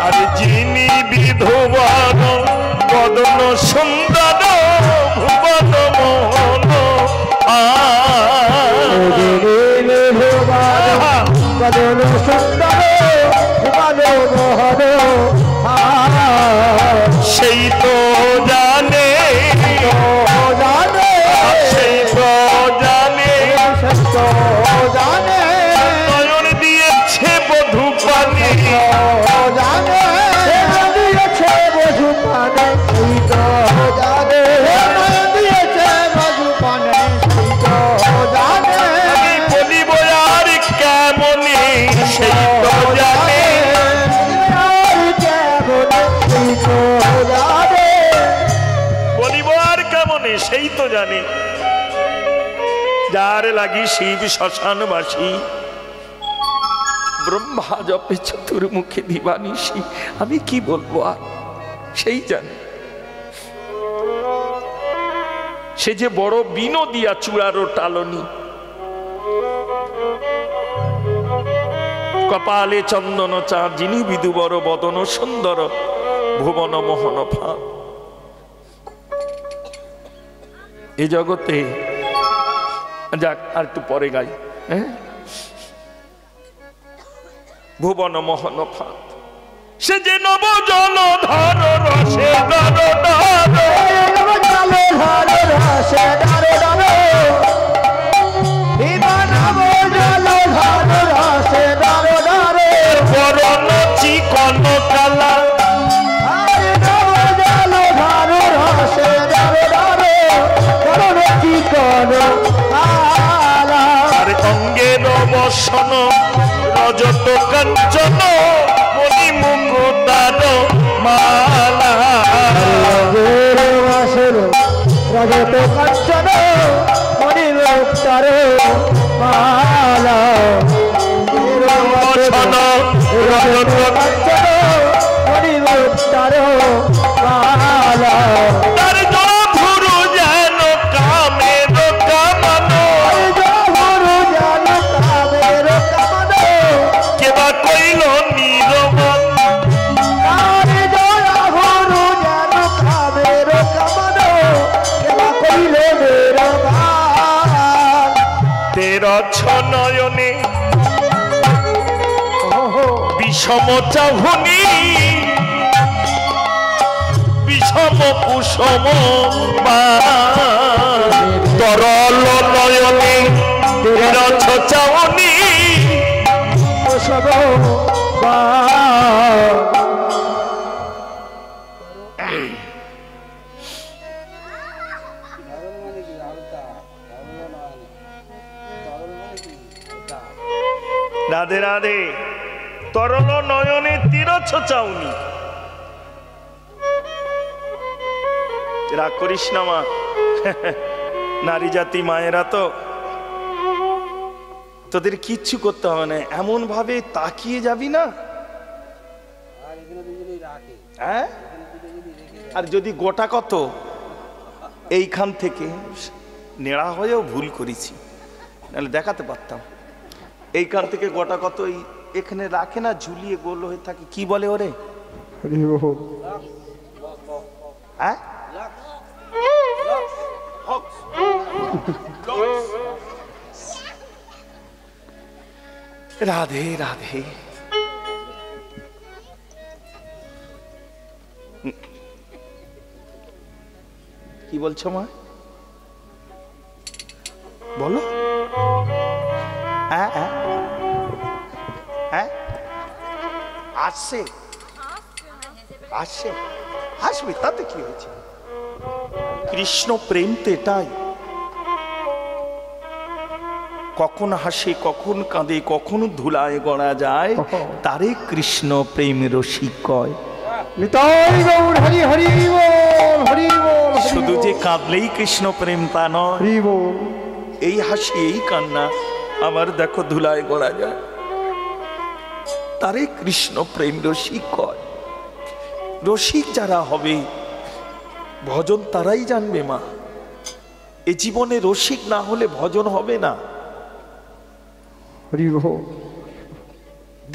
আর যিনি বিধবান বদন সুন্দর ভুবন মোহন বদন সুন্দর ভুবন মোহন সেই তো জানে সেই তো জানে নয়ন দিয়েছে বধূ পানি বলিব আর কেমনে সেই তো জানে বলিব আর কেমনে সেই তো জানে। যার লাগি শিব শ্মশানবাসী ব্রহ্মা জপে চতুর্মুখী দিবানিশি, আমি কি বলবো আর সেই জানে। সে যে বড় বিনোদিয়া চূড়ারো টালনি, কপালে চন্দন চা যিনি বিদুবর বদন সুন্দর ভুবন মোহন ফাঁক। এ জগতে যাক আর একটু পরে গাই, হ্যাঁ, ভুবন মোহন ফাঁক। সে যে নব জল ধর রসে বরণ চিকন কালা অঙ্গের বসন রজত কাঞ্চন মণি মুকুতার মালা রজত কাঞ্চন মণি মুকুতার মালা রজত কাঞ্চন মণি মুকুতার মালা নয়নে বিষম চাহুনি বিষম কুসুম তরল নয়নে রছ চাহুনি রাধে রাধে। তরল নয়নে তীরছ চাউনি, রাগ করিস না মা, নারী জাতি মায়েরা তো, তোদের কিচ্ছু করতে হবে না, এমন ভাবে তাকিয়ে যাবি না। হ্যাঁ, আর যদি গোটা কত এইখান থেকে নেড়া হয়েও ভুল করেছি, নাহলে দেখাতে পারতাম। এইখান থেকে গোটা কত এখানে রাখে না, ঝুলিয়ে গোল হয়ে থাকে, কি বলে ওরে? হ্যাঁ, রাধে রাধে। কি বলছো মা? বলো। হ্যাঁ হ্যাঁ হ্যাঁ, আসছে আসছে, আসবে, তাতে কি হয়েছে? কৃষ্ণ প্রেম তো এটাই, কখন হাসে, কখন কাঁদে, কখন ধুলায় গড়া যায়, তারে কৃষ্ণ প্রেম রসিক কয়। শুধু যে কাঁদলেই কৃষ্ণ প্রেম তা নয়, এই হাসি এই কান্না আমার দেখো ধুলায় গড়া যায়, তারে কৃষ্ণ প্রেম রসিক কয়। রসিক যারা হবে ভজন তারাই জানবে মা। এ জীবনে রসিক না হলে ভজন হবে না।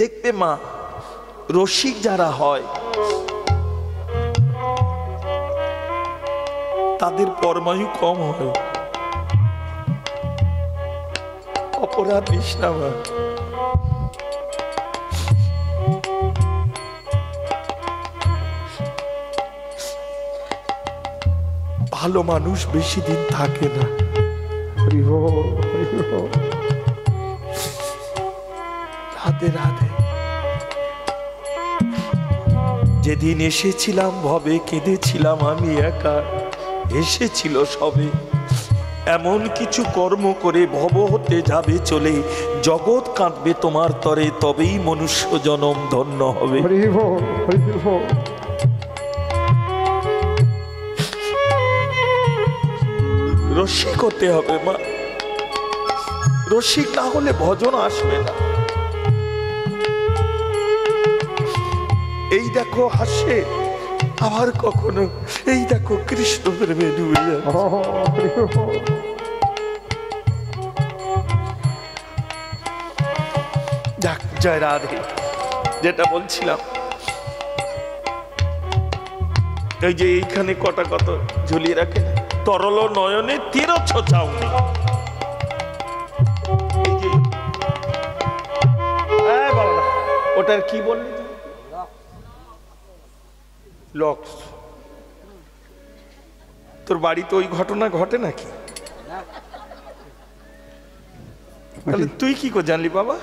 দেখবে মা, রসিক যারা হয় তাদের পরমায়ু কম হয়। অপরাধ নিস না মা। ভালো মানুষ বেশি দিন থাকে না। রাধে রাধে। যেদিন এসেছিলাম ভবে কেঁদেছিলাম আমি একা, এসেছিল সবে, এমন কিছু কর্ম করে ভব হতে যাবে চলে, জগৎ কাঁদবে তোমার তরে, তবেই মনুষ্য জনম ধন্য হবে। রসিক হতে হবে মা, রসিক না হলে ভজন আসবে না। এই দেখো হাসে, আবার কখনো এই দেখো কৃষ্ণ প্রেমে ডুবে যায়। যাক, জয় রাধে। যেটা বলছিলাম, এই যে এইখানে কটা কত ঝুলিয়ে রাখে, তরল নয়নে তীরছ চাউনি। ওটার কি বললি? লক্স। তোর বাড়িতে ওই ঘটনা ঘটে নাকি? তাহলে তুই কি করে জানলি বাবা?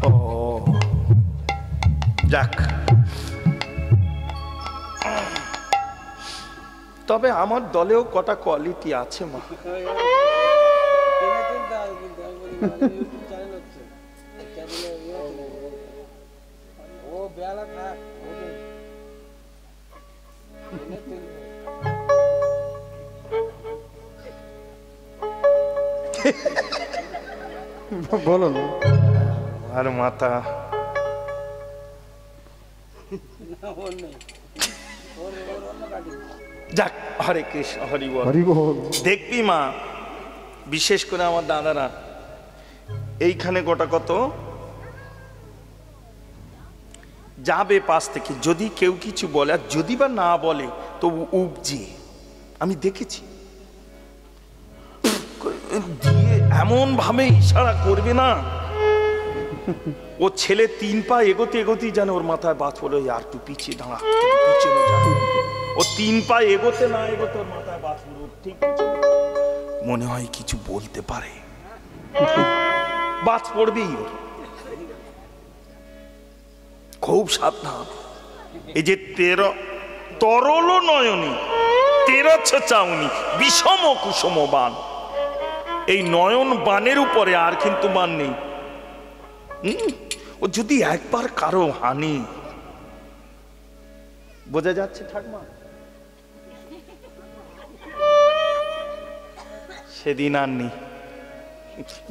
ও যাক, তবে আমার দলেও কটা কোয়ালিটি আছে মা। বলো না। আর মাতা যাক, হরে কৃষ্ণ, হরি বল। দেখবি মা, বিশেষ করে আমার দাদারা এইখানে গোটা কত যাবে পাশ থেকে, যদি কেউ কিছু বলে, আর যদি বা না বলে তবু উপজি, আমি দেখেছি দিয়ে এমন ভাবে ইশারা করবে না, ও ছেলে 3 পা এগোতে এগোতেই জানে ওর মাথায় বাজ পড়ে, আর তুই পিছিয়ে দাঁড়া, পিছনে যা। ও 3 পা এগোতে না এগোতে ওর মাথায় বাজ পড়ে, ঠিক মনে হয় কিছু বলতে পারে, বাজ পড়বেই ওর। খুব সাবধান। এই যে তরল নয়নী তীরছ চাউনি বিষম কুসুম বান, এই নয়ন বানের উপরে আর কিন্তু বান নেই। ও যদি একবার কারো হানি, বোঝা যাচ্ছে ঠাকুমা, সেদিন আর নেই।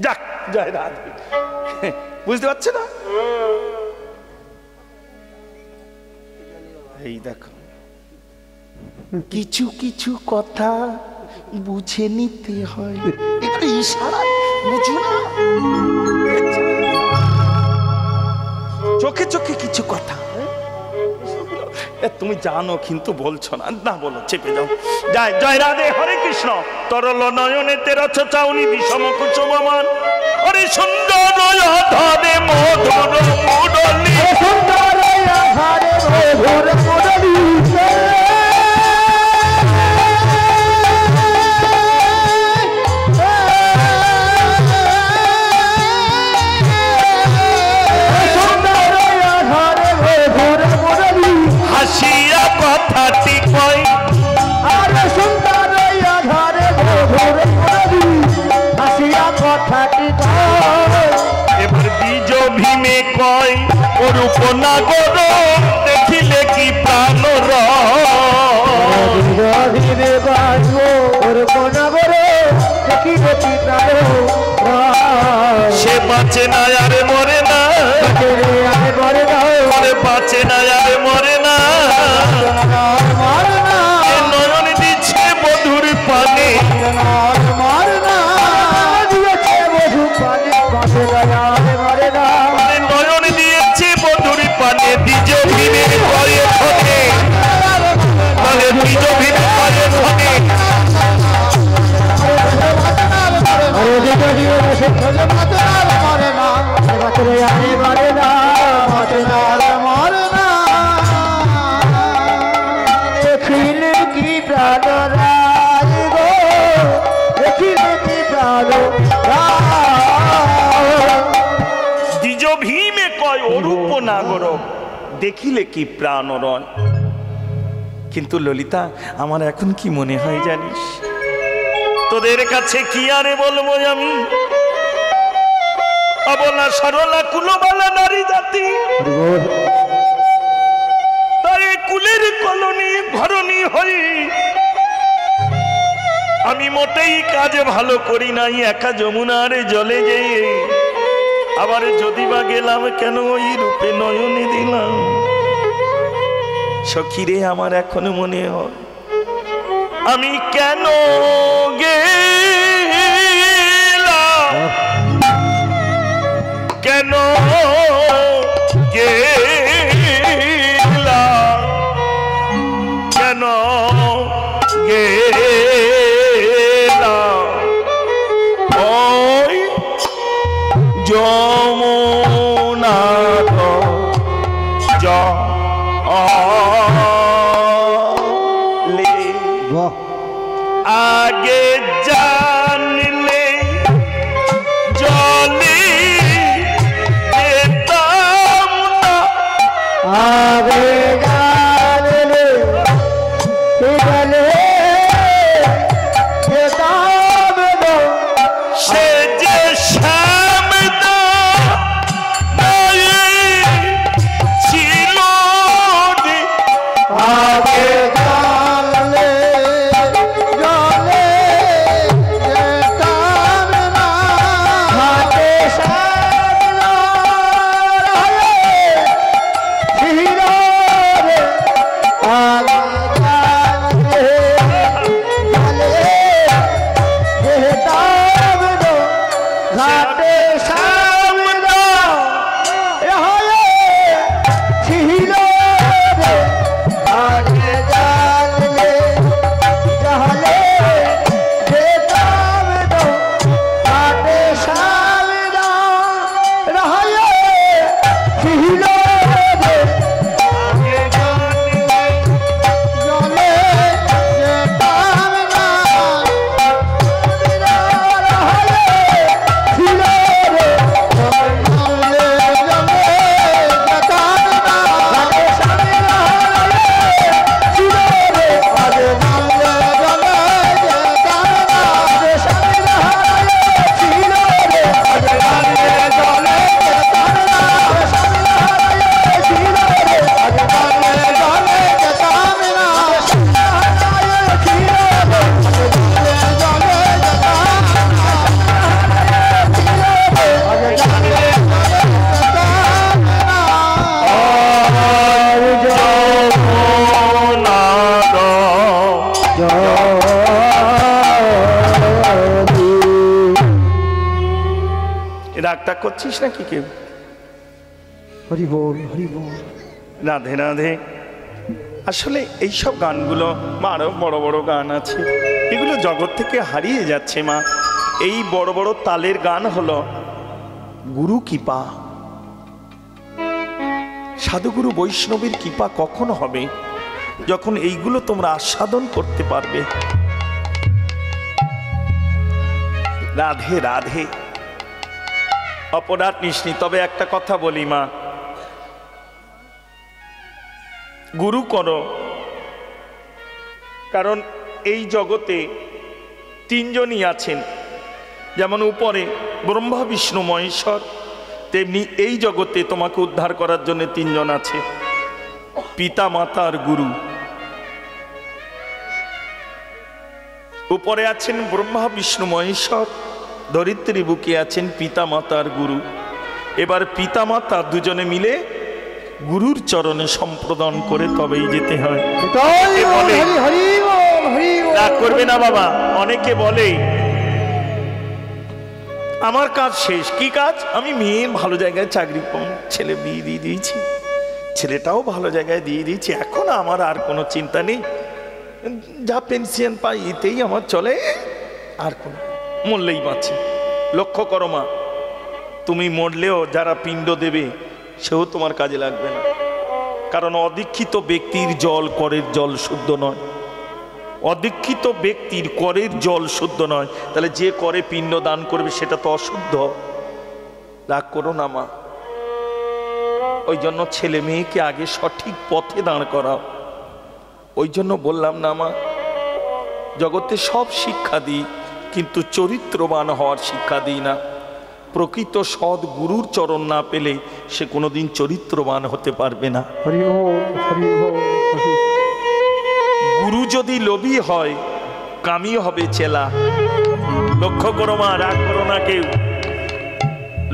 যাক, জয় রাধে। বুঝতে পারছে না? এই দেখো, কিছু কিছু কথা বুঝে নিতে হয়। একটু ইশারা বুঝো না, চোখে চোখে কিছু কথা তুমি জানো কিন্তু বলছো না। না বলো, চেপে যাও। জয় জয় রাধে, হরে কৃষ্ণ। তরল নয়নে তেরছ চাউনি বিষম কুসুমমান, হরে সুন্দর ধরে মধুর মুরলী, সুন্দর আধারে মধুর মুরলী, হাসিয়া কথাটি কয়, আরে সুন্দর আধারে মধুর মুরলী, হাসিয়া কথাটি কয়। এবার দ্বিজ ভীমে কয়, অরূপ নাগর দেখিলে কি প্রাণ ধীরে বাজবো অরূপ নাগর দেখিলে কি প্রাণ। সে বাঁচে না আরে মরে না, আরে মরে না, আরে বাঁচে না আরে মরে না, মরে না, নয়ন দিচ্ছে মধুর পানে, মরে না, দিয়েছে মধু পানে, বাঁচে না আরে মরে না, নয়ন দিয়েছে মধুর পানে। দ্বিজ ভীমে কয় ধনে, মানে দ্বিজ ভীমে কয় ধনে, আরে দিকে দিয়ে সে খোঁজে বাঁচে না আরে মরে না, বাঁচে না আরে মরে না, বাঁচে না আরে মরে না। দেখিলে কি প্রাণ রাজ গো, দেখিলে কি প্রাণ রাজ। দ্বিজ ভীমে কয় অরূপ নাগর দেখিলে কি প্রাণ রয়। কিন্তু ললিতা, আমার এখন কি মনে হয় জানিস, তোদের কাছে কি আরে বলবো আমি, অবলা সরলা কুলবালা নারী জাতি, তাই কুলের কলোনি ঘরণী হই। আমি মোটেই কাজ ভালো করি নাই, একা যমুনার জলে যেয়ে আবার যদি বা গেলাম কেন ওই রূপে নয়নে দিলাম। সখীরে, আমার এখনো মনে হয় আমি কেন গেলাম, কেন গেলাম, কেন গেলাম ওই যমুনার জলে। আগে জানলে জলে যেতাম না, আগে জানলে গেলে যেতাম না, সে যে শ্যামদা ছিল রে। আগে জানলে জলে যেতাম না, হাতে সামনা ছিল রাগটা করছিস নাকি কেউ? হরি বল, হরি বল। রাধে রাধে। আসলে এইসব গানগুলো বা আরো বড় বড় গান আছে, এগুলো জগৎ থেকে হারিয়ে যাচ্ছে মা। এই বড় বড় তালের গান হলো গুরু কৃপা। সাধুগুরু বৈষ্ণবের কৃপা কখন হবে? যখন এইগুলো তোমরা আস্বাদন করতে পারবে। রাধে রাধে। অপরাধ নিসনি। তবে একটা কথা বলি মা, গুরু করো, কারণ এই জগতে তিনজনই আছেন। যেমন উপরে ব্রহ্মা বিষ্ণু মহেশ্বর, তেমনি এই জগতে তোমাকে উদ্ধার করার জন্য তিনজন আছে, পিতা মাতা আর গুরু। উপরে আছেন ব্রহ্মা বিষ্ণু মহেশ্বর, ধরিত্রী বুকে আছেন পিতা মাতা আর গুরু। এবার পিতা মাতা দুজনে মিলে গুরুর চরণে সম্প্রদান করে তবেই যেতে হয়। রাগ করবে না বাবা। অনেকে বলে আমার কাজ শেষ। কি কাজ? আমি মেয়ে ভালো জায়গায় চাকরি পাবো, ছেলে বিয়ে দিয়ে দিয়েছি, ছেলেটাও ভালো জায়গায় দিয়ে দিয়েছি, এখন আমার আর কোনো চিন্তা নেই, যা পেনশন পাই এতেই আমার চলে, আর কোনো মরলেই বাঁচি। লক্ষ্য করো মা, তুমি মরলেও যারা পিণ্ড দেবে সেও তোমার কাজে লাগবে না, কারণ অদীক্ষিত ব্যক্তির জল করের জল শুদ্ধ নয়। অদীক্ষিত ব্যক্তির করের জল শুদ্ধ নয়, তাহলে যে করে পিণ্ড দান করবে সেটা তো অশুদ্ধ। রাগ করো না মা। ওই জন্য ছেলে মেয়েকে আগে সঠিক পথে দাঁড় করাও। ওই জন্য বললাম না মা, জগতে সব শিক্ষা দিই কিন্তু চরিত্রবান হওয়ার শিক্ষা দিই না। প্রকৃত সৎ গুরুর চরণ না পেলে সে কোনোদিন চরিত্রবান হতে পারবে না। গুরু যদি লোভী হয়, কামি হবে চেলা। লক্ষ্য করো মা, রাগ করো না কেউ।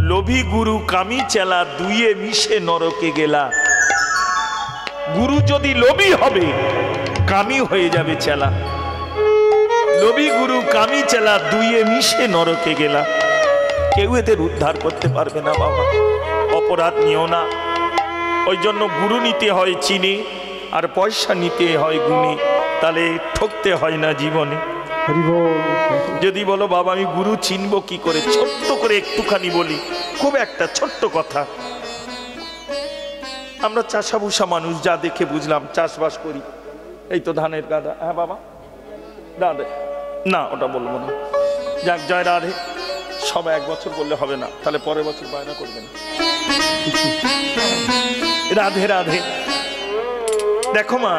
লোভী গুরু কামি চেলা, দুইয়ে মিশে নরকে গেলা। গুরু যদি লোভী হবে, কামি হয়ে যাবে চেলা। লোভী গুরু কামি চেলা, দুইয়ে মিশে নরকে গেলা। কেউ এদের উদ্ধার করতে পারবে না বাবা। অপরাধ নিও না। ওই জন্য গুরু নিতে হয় চিনি, আর পয়সা নিতে হয় গুণে, তাহলে ঠকতে হয় না জীবনে। যদি বলো বাবা আমি গুরু চিনবো কি করে, ছোট্ট করে একটুখানি বলি, খুব একটা ছোট্ট কথা। আমরা চাষাভুষা মানুষ, যা দেখে বুঝলাম, চাষবাস করি। এই তো ধানের গাদা। হ্যাঁ বাবা, রাধে না, ওটা বলবো না। যাক, জয় রাধে। সবাই এক বছর বললে হবে না, তাহলে পরের বছর বায়না করবে না। রাধে রাধে। দেখো মা,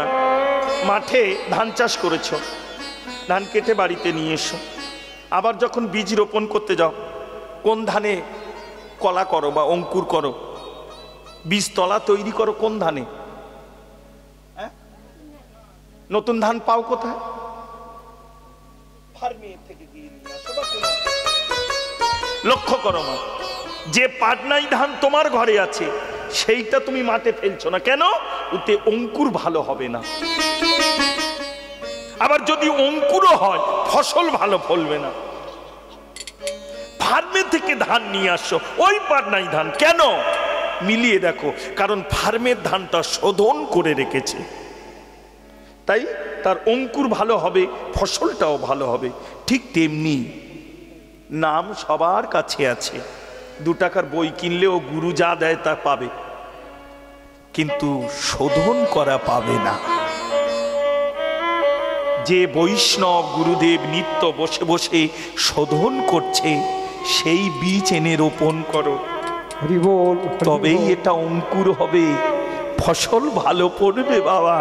মাঠে ধান চাষ করেছ, ধান কেটে বাড়িতে নিয়ে এসো। আবার যখন বীজ রোপণ করতে যাও, কোন ধানে কলা করো বা অঙ্কুর করো, বীজতলা তৈরি করো কোন ধানে? নতুন ধান পাও কোথায়? ফার্মে থেকে গিয়ে নিয়ে আসো বা কোনো। লক্ষ্য করো মা, যে পাটনাই ধান তোমার ঘরে আছে সেইটা তুমি মাঠে ফেলছো না কেন? ওতে অঙ্কুর ভালো হবে না। আবার যদি অঙ্কুরও হয়, ফসল ভালো ফলবে না। ফার্মে থেকে ধান নিয়ে আসো, ওই পাটনাই ধান। কেন? মিলিয়ে দেখো, কারণ ফার্মের ধানটা শোধন করে রেখেছে, তাই তার অঙ্কুর ভালো হবে, ফসলটাও ভালো হবে। ঠিক তেমনি নাম সবার কাছে আছে। 2 টাকার বই কিনলেও গুরু যা দেয় তা পাবে, কিন্তু শোধন করা পাবে না। যে বৈষ্ণব গুরুদেব নিত্য বসে বসে শোধন করছে, সেই বীজ এনে রোপণ করো, তবেই এটা অঙ্কুর হবে, ফসল ভালো পড়বে বাবা।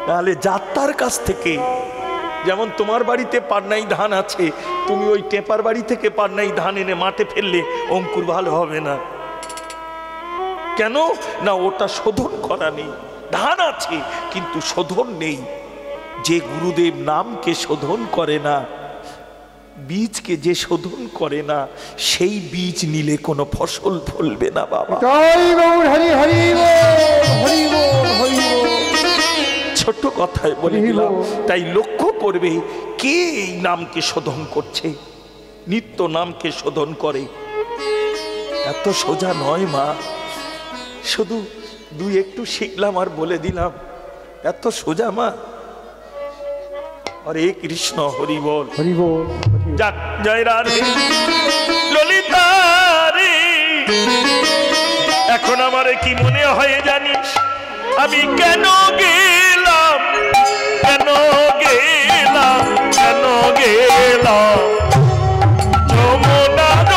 তাহলে যাত্রার কাছ থেকে, যেমন তোমার বাড়িতে পাটনাই ধান আছে, তুমি ওই টেপার বাড়ি থেকে পাটনাই ধান এনে মাঠে ফেললে অঙ্কুর ভালো হবে না। কেন না? ওটা শোধন করা নেই। ধান আছে কিন্তু শোধন নেই। যে গুরুদেব নামকে শোধন করে না, বীজকে যে শোধন করে না, সেই বীজ নিলে কোনো ফসল ফলবে না বাবা। ছোট্ট কথায় বলে দিলাম। তাই লক্ষ্য করবে কে এই নামকে শোধন করছে। নিত্য নামকে শোধন করে। এত সোজা নয় মা, শুধু দুই একটু শিখলাম আর বলে দিলাম, এত সোজা মা। হরে কৃষ্ণ, হরি বল। হরি বল। যাক, জয় রাধে ললিতা রে। এখন আমার কি মনে হয় জানিস, আমি কেন গেলাম, কেন গেলাম, কেন গেলাম যমুনার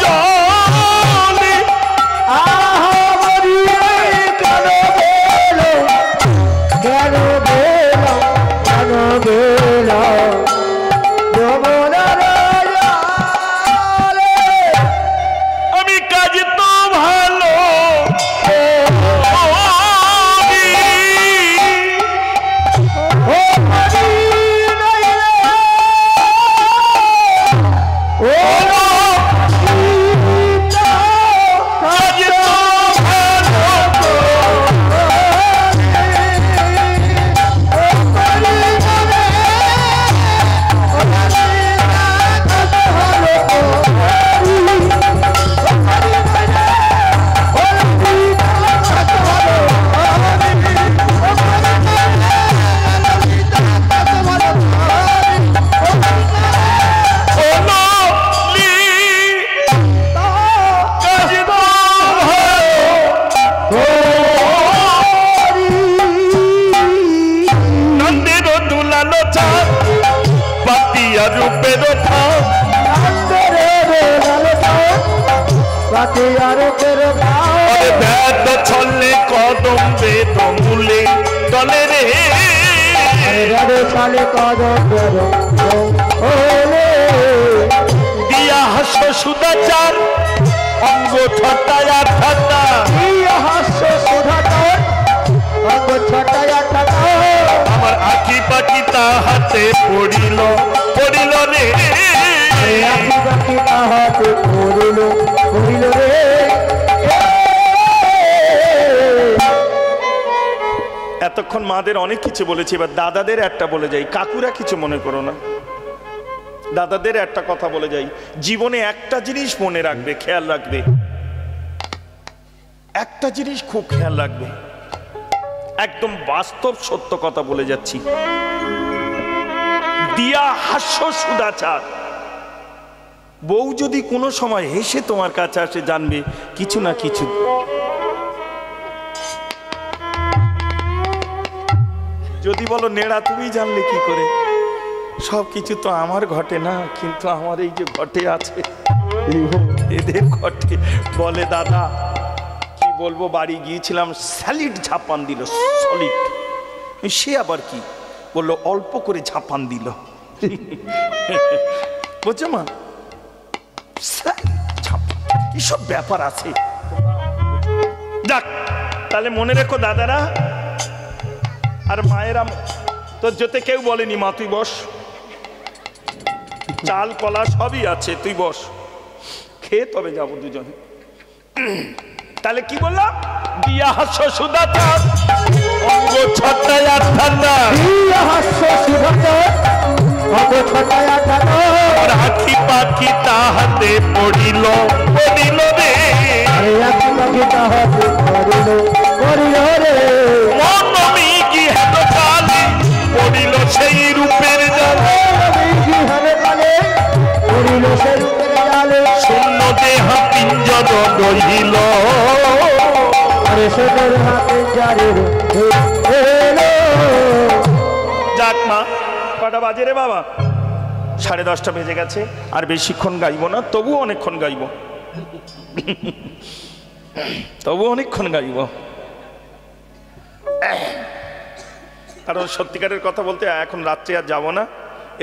জলে। আমি কাজ তো ভালো ছলে কদম বেদমূলে তলে রে, দিয়া হাস্য সুদাচার অঙ্গ ছটায়া ঠাটা, আমার আঁকি পাখি তাহাতে পড়িল পড়িল রে, এতক্ষণ মাদের অনেক কিছু বলেছি, এবার দাদাদের একটা বলে যাই। কাকুরা কিছু মনে করো না, দাদাদের একটা কথা বলে যাই। জীবনে একটা জিনিস মনে রাখবে, খেয়াল রাখবে, একটা জিনিস খুব খেয়াল রাখবে, একদম বাস্তব সত্য কথা বলে যাচ্ছি। দিয়া হাস্য সুদাচার, বউ যদি কোনো সময় হেসে তোমার কাছে আসে, জানবে কিছু না কিছু। যদি বলো নেড়া, তুমি জানলে কি করে? সব কিছু তো আমার ঘটে না, কিন্তু আমার এই যে ঘটে আছে, এদের ঘটে। বলে দাদা কি বলবো, বাড়ি গিয়েছিলাম, স্যালিড ঝাপান দিল, সলিড। সে আবার কি বললো, অল্প করে ঝাপান দিল। বুঝছো মা, এসব ব্যাপার আছে। যাক, তাহলে মনে রেখো দাদারা আর মায়েরা, তোর যেতে কেউ বলেনি মা তুই বস, চাল কলা সবই আছে, তুই বস, খেয়ে তবে যাবো দুজনে। তাহলে কি বললাম, দিয়া হাস্য সুদাচার অঙ্গ ছটায়া ঠান্ডা, আঁকি পাখি তাহাতে পড়িল পড়িল রে, মনমি কি হেত কালে পড়িল সেই রূপের জালে, শূন্য দেহ পিঞ্জর রহিল। যাক মা, কটা বাজে রে বাবা? 10:30 বেজে গেছে। আর বেশিক্ষণ গাইব না, তবু অনেকক্ষণ গাইব, তবু অনেকক্ষণ গাইব। কারণ সত্যিকারের কথা বলতে এখন রাত্রে আর যাব না,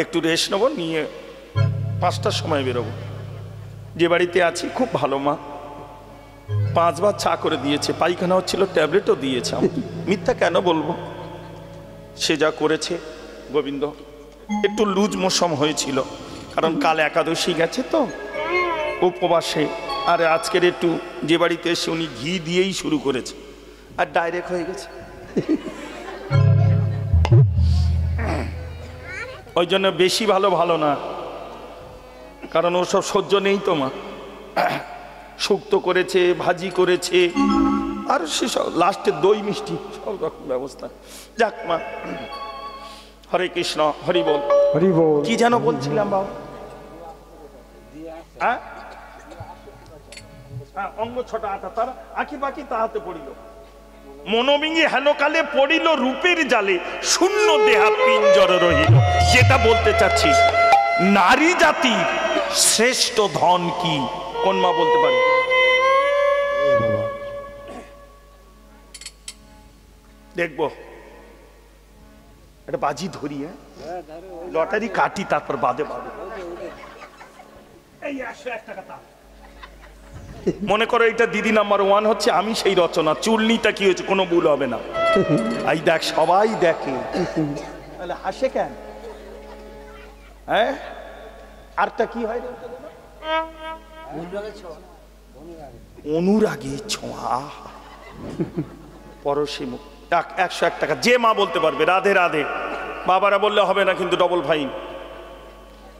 একটু রেস্ট নেবো, নিয়ে 5টার সময় বেরোবো। যে বাড়িতে আছি খুব ভালো মা, 5 বার চা করে দিয়েছে, পায়খানা হচ্ছিল, ট্যাবলেটও দিয়েছে। মিথ্যা কেন বলবো, সে যা করেছে গোবিন্দ। একটু লুজ মোশম হয়েছিল, কারণ কাল একাদশী গেছে তো উপবাসে, আর আজকের একটু যে বাড়িতে এসে উনি ঘি দিয়েই শুরু করেছে, আর ডাইরেক্ট হয়ে গেছে। ওই জন্য বেশি ভালো ভালো না, কারণ ওসব সহ্য নেই তো মা। শুক্তো করেছে, ভাজি করেছে, আর সেসব লাস্টে দই মিষ্টি সব রকম ব্যবস্থা। যাক মা, হরে কৃষ্ণ, হরি বল। হরি বল। কি যেন বলছিলাম বাবা? হ্যাঁ, অঙ্গ ছটা আটা তার আঁকি বাকি তাহাতে পড়িল, মনোবিঙ্গে হেন কালে পড়িল রূপের জালে, শূন্য দেহা পিঞ্জর রহিল। যেটা বলতে চাচ্ছি, নারী জাতির শ্রেষ্ঠ ধন কি? কোন মা বলতে পারে? দেখবো এটা বাজি ধরি, লটারি কাটি, তারপর বাদে বাদে। এই 101 টাকা তা মনে করো এটা দিদি নাম্বার 1 হচ্ছে, আমি সেই রচনা। চুলনিটা কি হয়েছে, কোনো ভুল হবে না। এই দেখ, সবাই দেখে, তাহলে হাসে কেন? হ্যাঁ, আরটা কি হয়? অনুরাগী ছোঁয়া, পরশী মুখ। 101 টাকা যে মা বলতে পারবে রাধে রাধে। বাবারা বললে হবে না কিন্তু, ডবল ফাইন।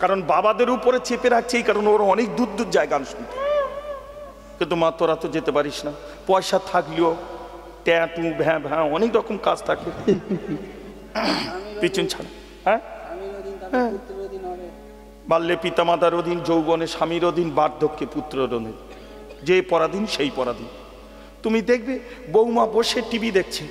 কারণ বাবাদের উপরে চেপে রাখছে, এই কারণ ওরা অনেক দূর দূর যায় গান শুনতে। কিন্তু মা তোরা তো যেতে পারিস না, পয়সা থাকলেও ট্যাটু ভ্যাঁ ভ্যাঁ অনেক রকম কাজ থাকে, পিছন ছাড়া। হ্যাঁ, বাল্যে পিতামাতার অধীন, যৌবনে স্বামীর অধীন, বার্ধক্যে পুত্রের অধীন। যে পরাধীন সেই পরাধীন। তুমি দেখবে বৌমা বসে টিভি দেখছে,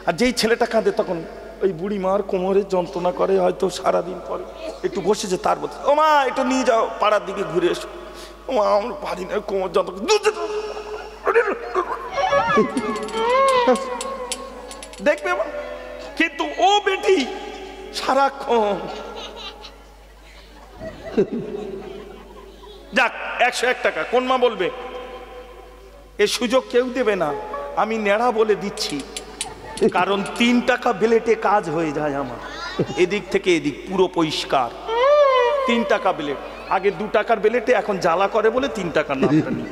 আর যেই ছেলেটা কাঁদে তখন ওই বুড়ি মার কোমরে যন্ত্রণা করে, হয়তো সারাদিন পরে একটু বসেছে, তার বলছে ও মা একটু নিয়ে যাও পাড়ার দিকে ঘুরে এসো। ও মা আমার পারি না, কোমর যন্ত্রণা। দেখবে মা, কিন্তু ও বেটি সারাক্ষণ। যাক, 101 টাকা। কোন মা বলবে? এ সুযোগ কেউ দেবে না, আমি নেড়া বলে দিচ্ছি। কারণ 3 টাকা বেলেটে কাজ হয়ে যায় আমার, এদিক থেকে এদিক পুরো পরিষ্কার। 3 টাকা বেলেট, আগে 2 টাকার বেলেটে, এখন জ্বালা করে বলে 3 টাকার নামটা নিই।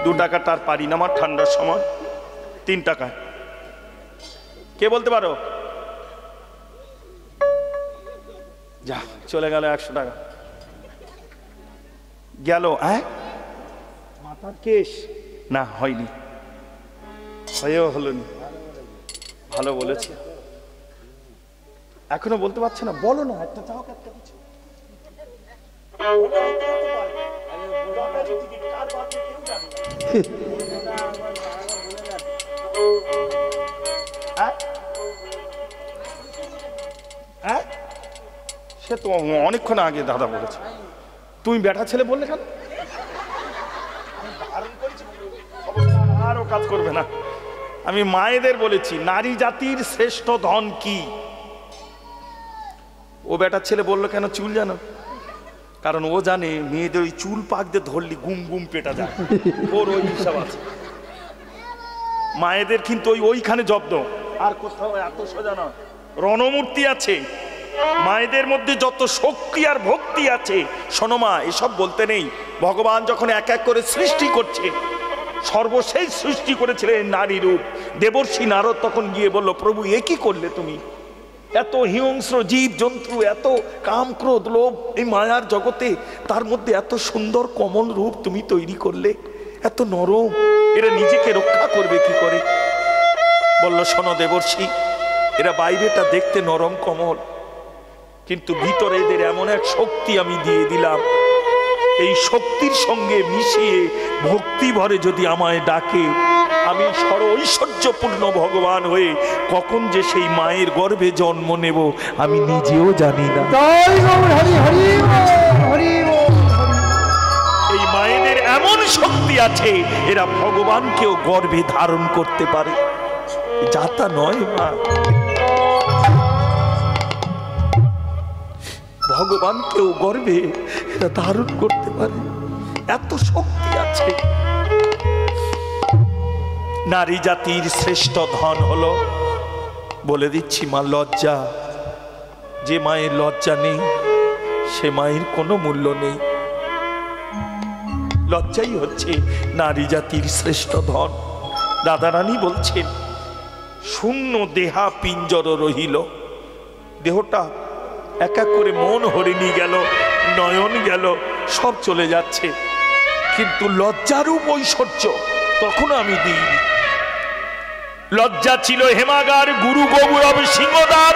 2 টাকাটা আর পারি না আমার, ঠান্ডার সময় 3 টাকা। কে বলতে পারো? যা, চলে গেল 100 টাকা গেল। হ্যাঁ, মাথার কেশ না হয়নি, হয়েও হলো না। ভালো বলেছে, এখনো বলতে পারছে না। বলো না, একটা চাও, একটা কিছু। সে তো অনেকক্ষণ আগে দাদা বলেছে। তুমি বেটা ছেলে বললে কেন? আরো কাজ করবে না। আমি মায়েদের বলেছি নারী জাতির শ্রেষ্ঠ ধন কি। ও বেটার ছেলে বললো কেন চুল জানো? কারণ ও জানে মেয়েদের ওই চুল পাক দিয়ে ধরলি গুম গুম পেটা যায়, ওর ওই হিসাব আছে। মায়েদের কিন্তু ওইখানে জব্দ, আর কোথাও এত সোজা নয়। রণমূর্তি আছে মায়েদের মধ্যে, যত শক্তি আর ভক্তি আছে। শোনো মা, এসব বলতে নেই। ভগবান যখন এক এক করে সৃষ্টি করছে, সর্বশেষ সৃষ্টি করেছিলেন নারী রূপ। দেবর্ষি নারদ তখন গিয়ে বলল, প্রভু এ কি করলে তুমি? এত হিংস্র জীব জন্তু, এত কাম ক্রোধ লোভ এই মায়ার জগতে, তার মধ্যে এত সুন্দর কমল রূপ তুমি তৈরি করলে, এত নরম, এরা নিজেকে রক্ষা করবে কি করে? বলল, শোনো দেবর্ষি, এরা বাইরেটা দেখতে নরম কমল, কিন্তু ভিতরে এদের এমন এক শক্তি আমি দিয়ে দিলাম, এই শক্তির সঙ্গে মিশিয়ে ভক্তি ভরে যদি আমায় ডাকে, আমি সর্ব ঐশ্বর্যপূর্ণ ভগবান হয়ে কখন যে সেই মায়ের গর্ভে জন্ম নেব আমি নিজেও জানি না। এই মায়েদের এমন শক্তি আছে, এরা ভগবানকেও গর্ভে ধারণ করতে পারে। যাতা নয় মা, ভগবানকেও গর্ভে এরা ধারণ করতে পারে, এত শক্তি আছে। নারী জাতির শ্রেষ্ঠ ধন হলো, বলে দিচ্ছি মা, লজ্জা। যে মায়ের লজ্জা নেই সে মায়ের কোনো মূল্য নেই। লজ্জাই হচ্ছে নারী জাতির শ্রেষ্ঠ ধন। রাধারানী বলছেন, শূন্য দেহা পিঞ্জর রহিল। দেহটা এক এক করে মন হরে নিয়ে গেল, নয়ন গেল, সব চলে যাচ্ছে, কিন্তু লজ্জারূপ ঐশ্বর্য তখন আমি দিইনি। লজ্জা ছিল হেমাগার, গুরু গৌরব সিংহদার,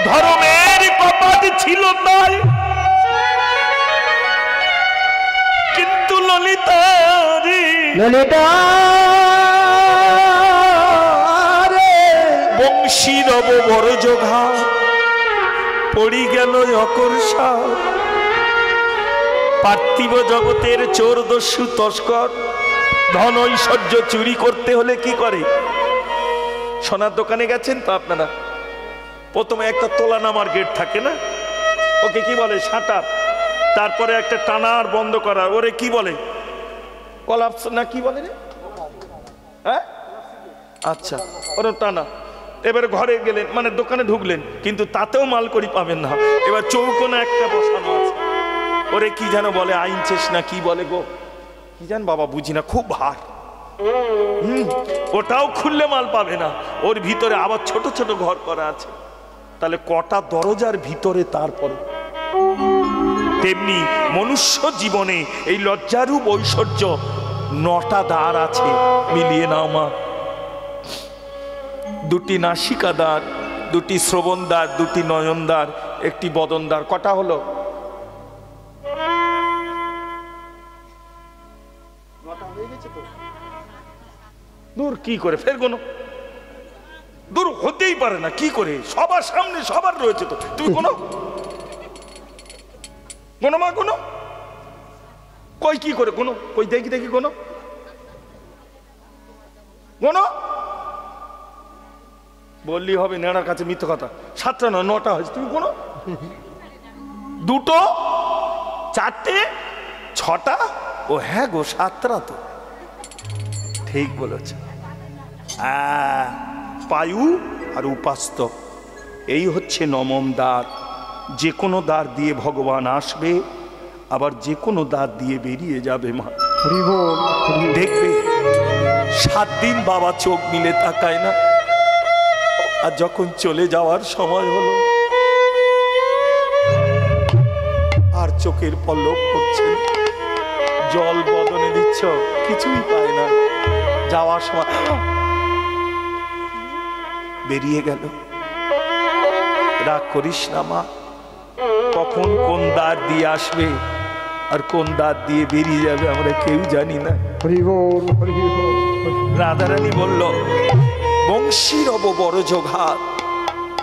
ধর্মের কপাট ছিল তাই, কিন্তু ললিতা বংশী রব বড় যোগা পড়ি গেল অকর্ষা। পার্থিব জগতের চোর দস্যু তস্কর ধন ঐশ্বর্য চুরি করতে হলে কি করে? সোনার দোকানে গেছেন তো আপনারা, প্রথমে একটা তোলা নামার গেট থাকে না, ওকে কি বলে? শাটার। তারপরে একটা টানা আর বন্ধ করা, ওরে কি বলে? কলাপস না কি বলে রে? হ্যাঁ, আচ্ছা, ওরা টানা। এবার ঘরে গেলেন, মানে দোকানে ঢুকলেন, কিন্তু তাতেও মাল করি পাবেন না। এবার চৌকোনা একটা বসানো আছে, ওরে কি যেন বলে? আইনচেস না কি বলে গো, কি জান বাবা, বুঝি না, খুব ভার। ওটাও খুললে মাল পাবে না। ওর ভিতরে আবার ছোট ছোট ঘর করা আছে, তাহলে কটা দরজার ভিতরে। তারপরে তেমনি মনুষ্য জীবনে এই লজ্জারূপ ঐশ্বর্য 9টা দ্বার আছে, মিলিয়ে নাও মা। 2টি নাসিকা দ্বার, 2টি শ্রবণ দ্বার, 2টি নয়ন দ্বার, 1টি বদন দ্বার। কটা হলো? দূর কি করে ফের কোনো দূর হতেই পারে না, কি করে? সবার সামনে সবার রয়েছে তো, তুমি কোনো কোনো মা কোনো কই কি করে কোনো কই দেখি দেখি কোনো কোনো বললি হবে নেড়ার কাছে মিথ্যে কথা। 7টা না 9টা হয়েছে, তুমি কোনো 2টো 4টে 6টা, ও হ্যাঁ গো 7টা তো ঠিক বলেছ। পায়ু আর উপাস্ত, এই হচ্ছে 9ম দ্বার। যে কোনো দ্বার দিয়ে ভগবান আসবে, আবার যে কোনো দ্বার দিয়ে বেরিয়ে যাবে। মা দেখবে 7 দিন বাবা চোখ মিলে তাকায় না, আর যখন চলে যাওয়ার সময় হলো আর চোখের পল্লব পড়ছে, জল বদনে দিচ্ছ, কিছুই পায় না। যাওয়ার সময় বেরিয়ে গেল। রাগ করিস না মা, কখন কোন দ্বার দিয়ে আসবে আর কোন দ্বার দিয়ে বেরিয়ে যাবে আমরা কেউ জানি না। রাধারানী বলল, বংশীর অব বড় যোঘাত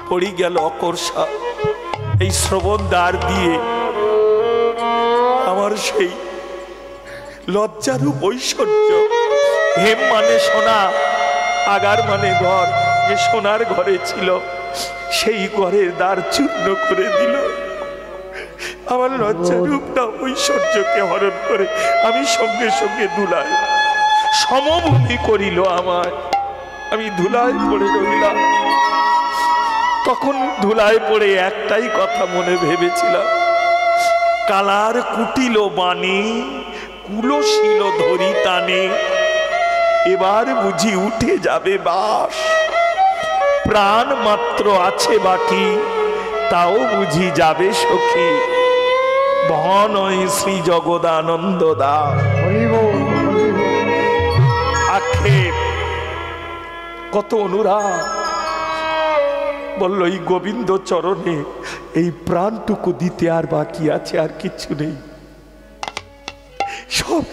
পড়ি গেল অকর্ষা। এই শ্রবণ দ্বার দিয়ে আমার সেই লজ্জারূপ ঐশ্বর্য, হেম মানে সোনা, আগার মানে ঘর, যে সোনার ঘরে ছিল সেই ঘরের দ্বার চূর্ণ করে দিল। আমার লজ্জারূপটা ঐশ্বর্যকে হরণ করে আমি সঙ্গে সঙ্গে ধুলায় সমভূমি করিল আমার। আমি ধুলায় পড়ে রইলাম। তখন ধুলায় পড়ে একটাই কথা মনে ভেবেছিলাম, কালার কুটিল বাণী কুলশীল ধরি টানে, এবার বুঝি উঠে যাবে বাস। প্রাণ মাত্র আছে বাকি, তাও বুঝি যাবে সখী। ভনয় শ্রী জগদানন্দ দাস। আক্ষেপ, কত অনুরাগ। বলল এই গোবিন্দ চরণে এই প্রাণটুকু দিতে আর বাকি আছে, আর কিচ্ছু নেই, সব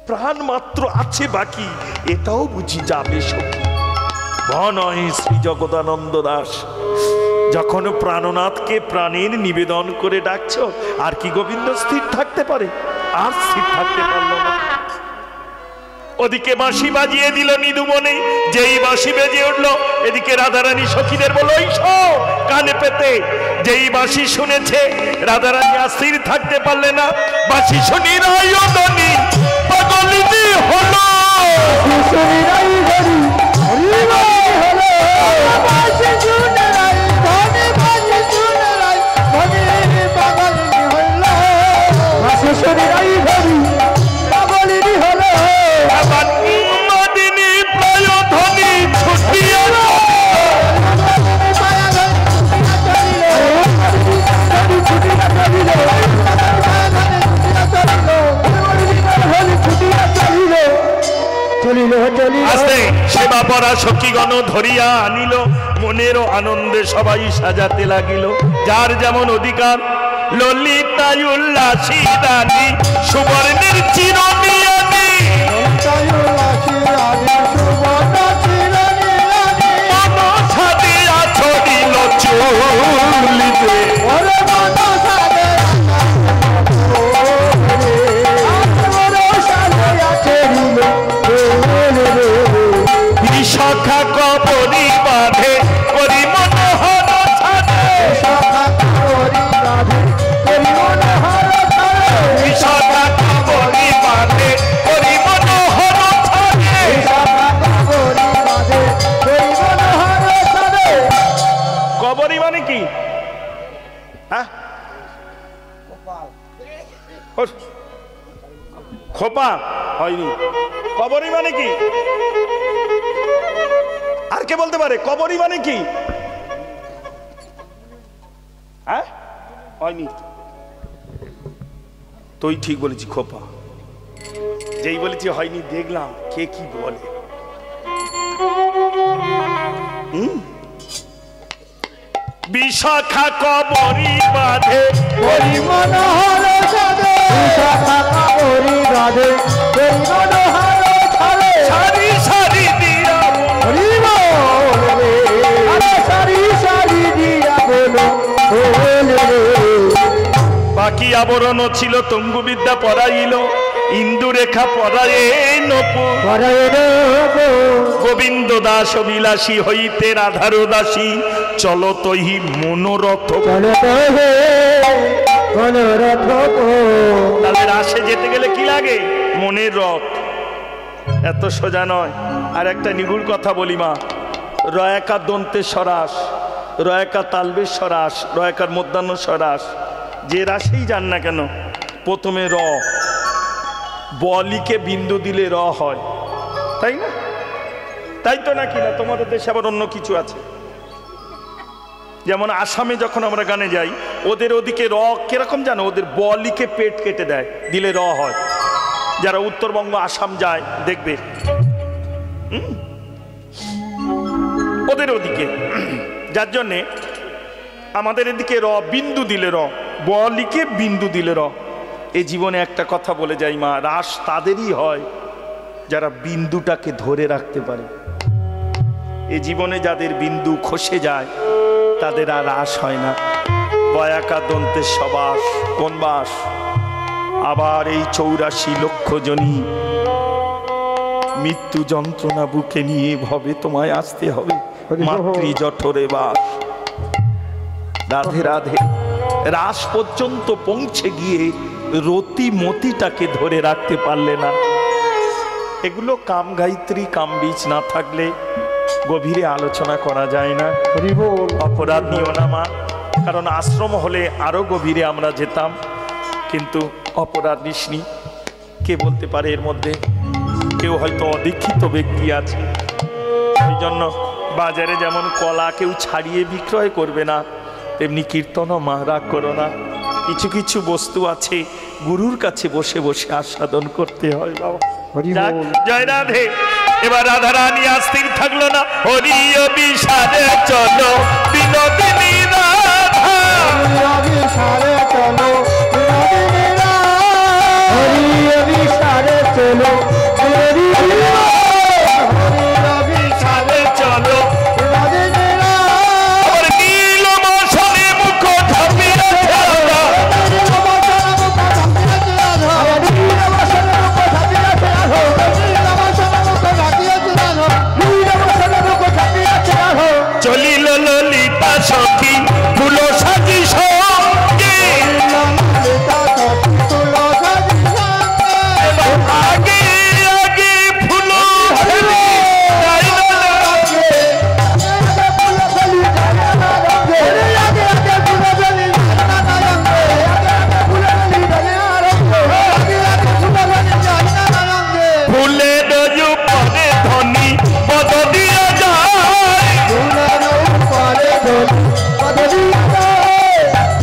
প্রাণ মাত্র আছে বাকি, এটাও বুঝি যাবে সখী। ভনয় শ্রী জগদানন্দ দাস। যখন প্রাণনাথকে প্রাণের নিবেদন করে ডাকছ, আর কি গোবিন্দ স্থির থাকতে পারে? আর স্থির থাকতে পারল না। ওদিকে বাঁশি বাজিয়ে দিল নিদুমনে, যেই বাঁশি বেজে উঠলো এদিকে রাধারানী সখীদের বলল, এই সব কানে পেতে। যেই বাঁশি শুনেছে রাধারানী আর স্থির থাকতে পারলে না। বাঁশি শুনি রায়নি পাগলিনী হলো, সেবা পরা সখীগণ ধরিয়া আনিল, মনেরও আনন্দে সবাই সাজাতে লাগিল। যার যেমন অধিকার ললিতায় উল্লাসী রানী, সুবর্ণের চিরনিয়ানী, মনসা দিয়া ছড়িল চুলিতে, বিশাখা কবরী বাঁধে করি মনোহর ছাড়ে, বিশাখা কবরী বাঁধে করি মনোহর ছাড়ে। কবরী মানে কি? হ্যাঁ, খোপা হয়নি। কবরী মানে কি? আর কে বলতে পারে কবরী মানে কি? হ্যাঁ, হয়নি। তুই ঠিক বলেছি, খোপা। যেই বলেছি হয়নি, দেখলাম কে কি বলে। বিশাখা কবরী বাঁধে করি মনোহর ছাড়ে, বিশাখা কবরী বাঁধে করি মনোহর ছাড়ে, সারি সারি দিয়া সারি সারি দিয়া বলো বাকি আবরণ ছিল তঙ্গু বিদ্যা পড়াইল, ইন্দুরেখা পড়ায়ে নপুর, গোবিন্দ দাস বিলাসী হইতে রাধার দাসী, চলো তহি মনোরথ। তাদের রাসে যেতে গেলে কি লাগে? মনের রথ। এত সোজা নয়। আর একটা নিগুড় কথা বলি মা, রয়াকার দন্তে সরাস, রয়াকার তালবের সরাস, রয়াকার মধ্যাহ্ন সরাস, যে রাশেই যান না কেন প্রথমে র, বলিকে বিন্দু দিলে র হয়, তাই না? তাই তো নাকি না? তোমাদের দেশে আবার অন্য কিছু আছে। যেমন আসামে যখন আমরা গানে যাই, ওদের ওদিকে র কিরকম জানো? ওদের বলিকে পেট কেটে দেয়, দিলে র হয়। যারা উত্তরবঙ্গ আসাম যায় দেখবে, ওদের ওদিকে, যার জন্যে আমাদের এদিকে র বিন্দু দিলে র, বলিকে বিন্দু দিলে র। এই জীবনে একটা কথা বলে যাই মা, রাস তাদেরই হয় যারা বিন্দুটাকে ধরে রাখতে পারে। এই জীবনে যাদের বিন্দু খসে যায় তাদের আর রাস হয় না। বয়াকা দন্তের সবাস, কোন বাস? আবার এই 84 লক্ষ জনী মৃত্যু যন্ত্রণা বুকে নিয়ে ভবে তোমায় আসতে হবে মাতৃ জঠরে বাস। রাধে রাধে। রাস পর্যন্ত পৌঁছে গিয়ে রতি মতিটাকে ধরে রাখতে পারলে না। এগুলো কাম গায়ত্রী, কাম বীজ না থাকলে গভীরে আলোচনা করা যায় না। অপরাধ নিও না মা, কারণ আশ্রম হলে আরো গভীরে আমরা যেতাম, কিন্তু অপরাধ নিসনি। কে বলতে পারে এর মধ্যে কেউ হয়তো অদীক্ষিত ব্যক্তি আছে। ওই জন্য বাজারে যেমন কলা কেউ ছাড়িয়ে বিক্রয় করবে না, তেমনি কীর্তনও মা রাগ করো না। কিছু কিছু বস্তু আছে গুরুর কাছে বসে বসে আস্বাদন করতে হয় বাবা। জয় রাধে। এবার রাধা রানী স্থির থাকলো না, হরি অভিসারে চলো বিনোদিনী রাধা, অভিসারে চলো বিনোদিনী রাধা, হরি অভিসারে চলো বিনোদিনী রাধা, অভিসারে চলো বিনোদিনী রাধা, ওর নীল মশনে মুখ ঝাঁপিয়ে রাধা, চলিল ললিতা সখী ফুল সাজি সঙ্গে, আগে আগে ফুল ফুলে দজু পরে ধনী পদ দিয়া যায়,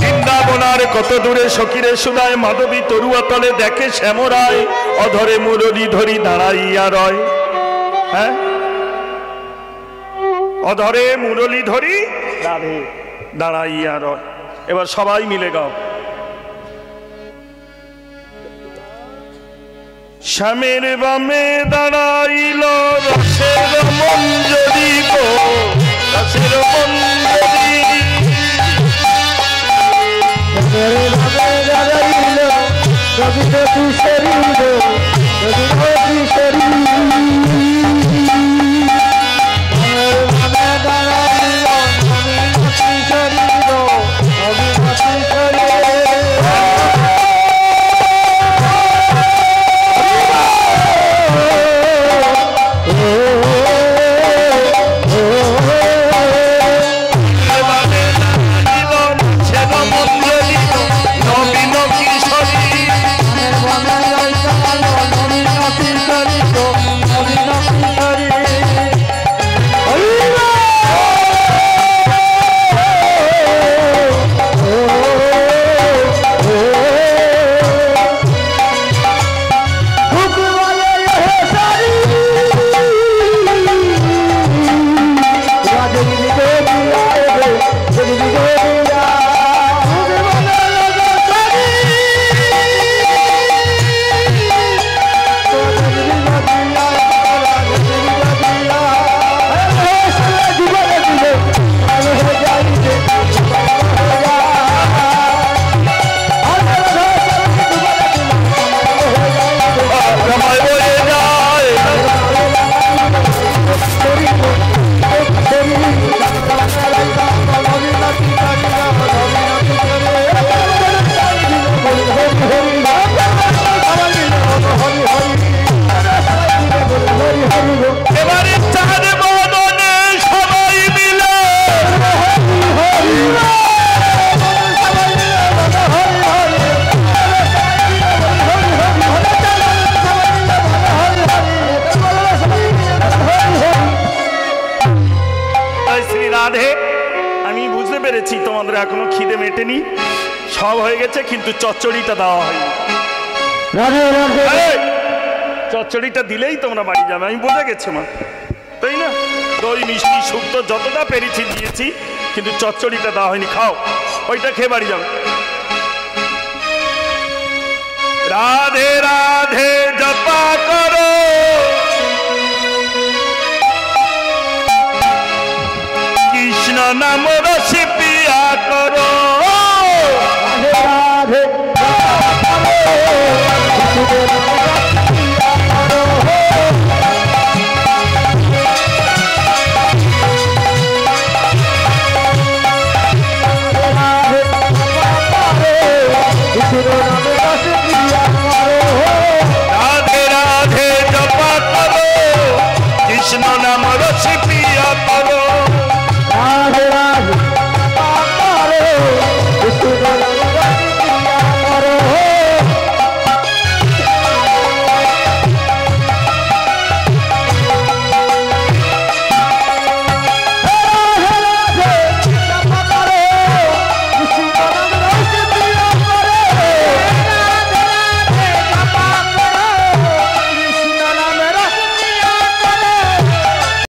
বৃন্দাবনার কত দূরে সখীরে শুনায়, মাধবী তরুয়া তলে দেখে শ্যামরায়, অধরে মুরলী ধরি দাঁড়াইয়া রয়। হ্যাঁ, অধরে মুরলি ধরি রাধে দাঁড়াইয়া রয়। এবার সবাই মিলে গাও। শ্যামের বামে দাঁড়াইল রসের মঞ্জরি গো, রসের মঞ্জরি। রবীন্দ্র কিশোরী গো, রবীন্দ্র কিশোরী। তোমাদের এখনো খিদে মেটেনি, সব হয়ে গেছে, কিন্তু চচ্চড়িটা দেওয়া হয়নি। চচ্চড়িটা দিলেই তোমরা বাড়ি যাবে, আমি বুঝে গেছি মা, তাই না? দই মিষ্টি শুক্তো যতটা পেরেছি দিয়েছি, কিন্তু চচ্চড়িটা দেওয়া হয়নি। খাও, ওইটা খেয়ে বাড়ি যাবে। রাধে রাধে জপা করো, কৃষ্ণ নাম রসি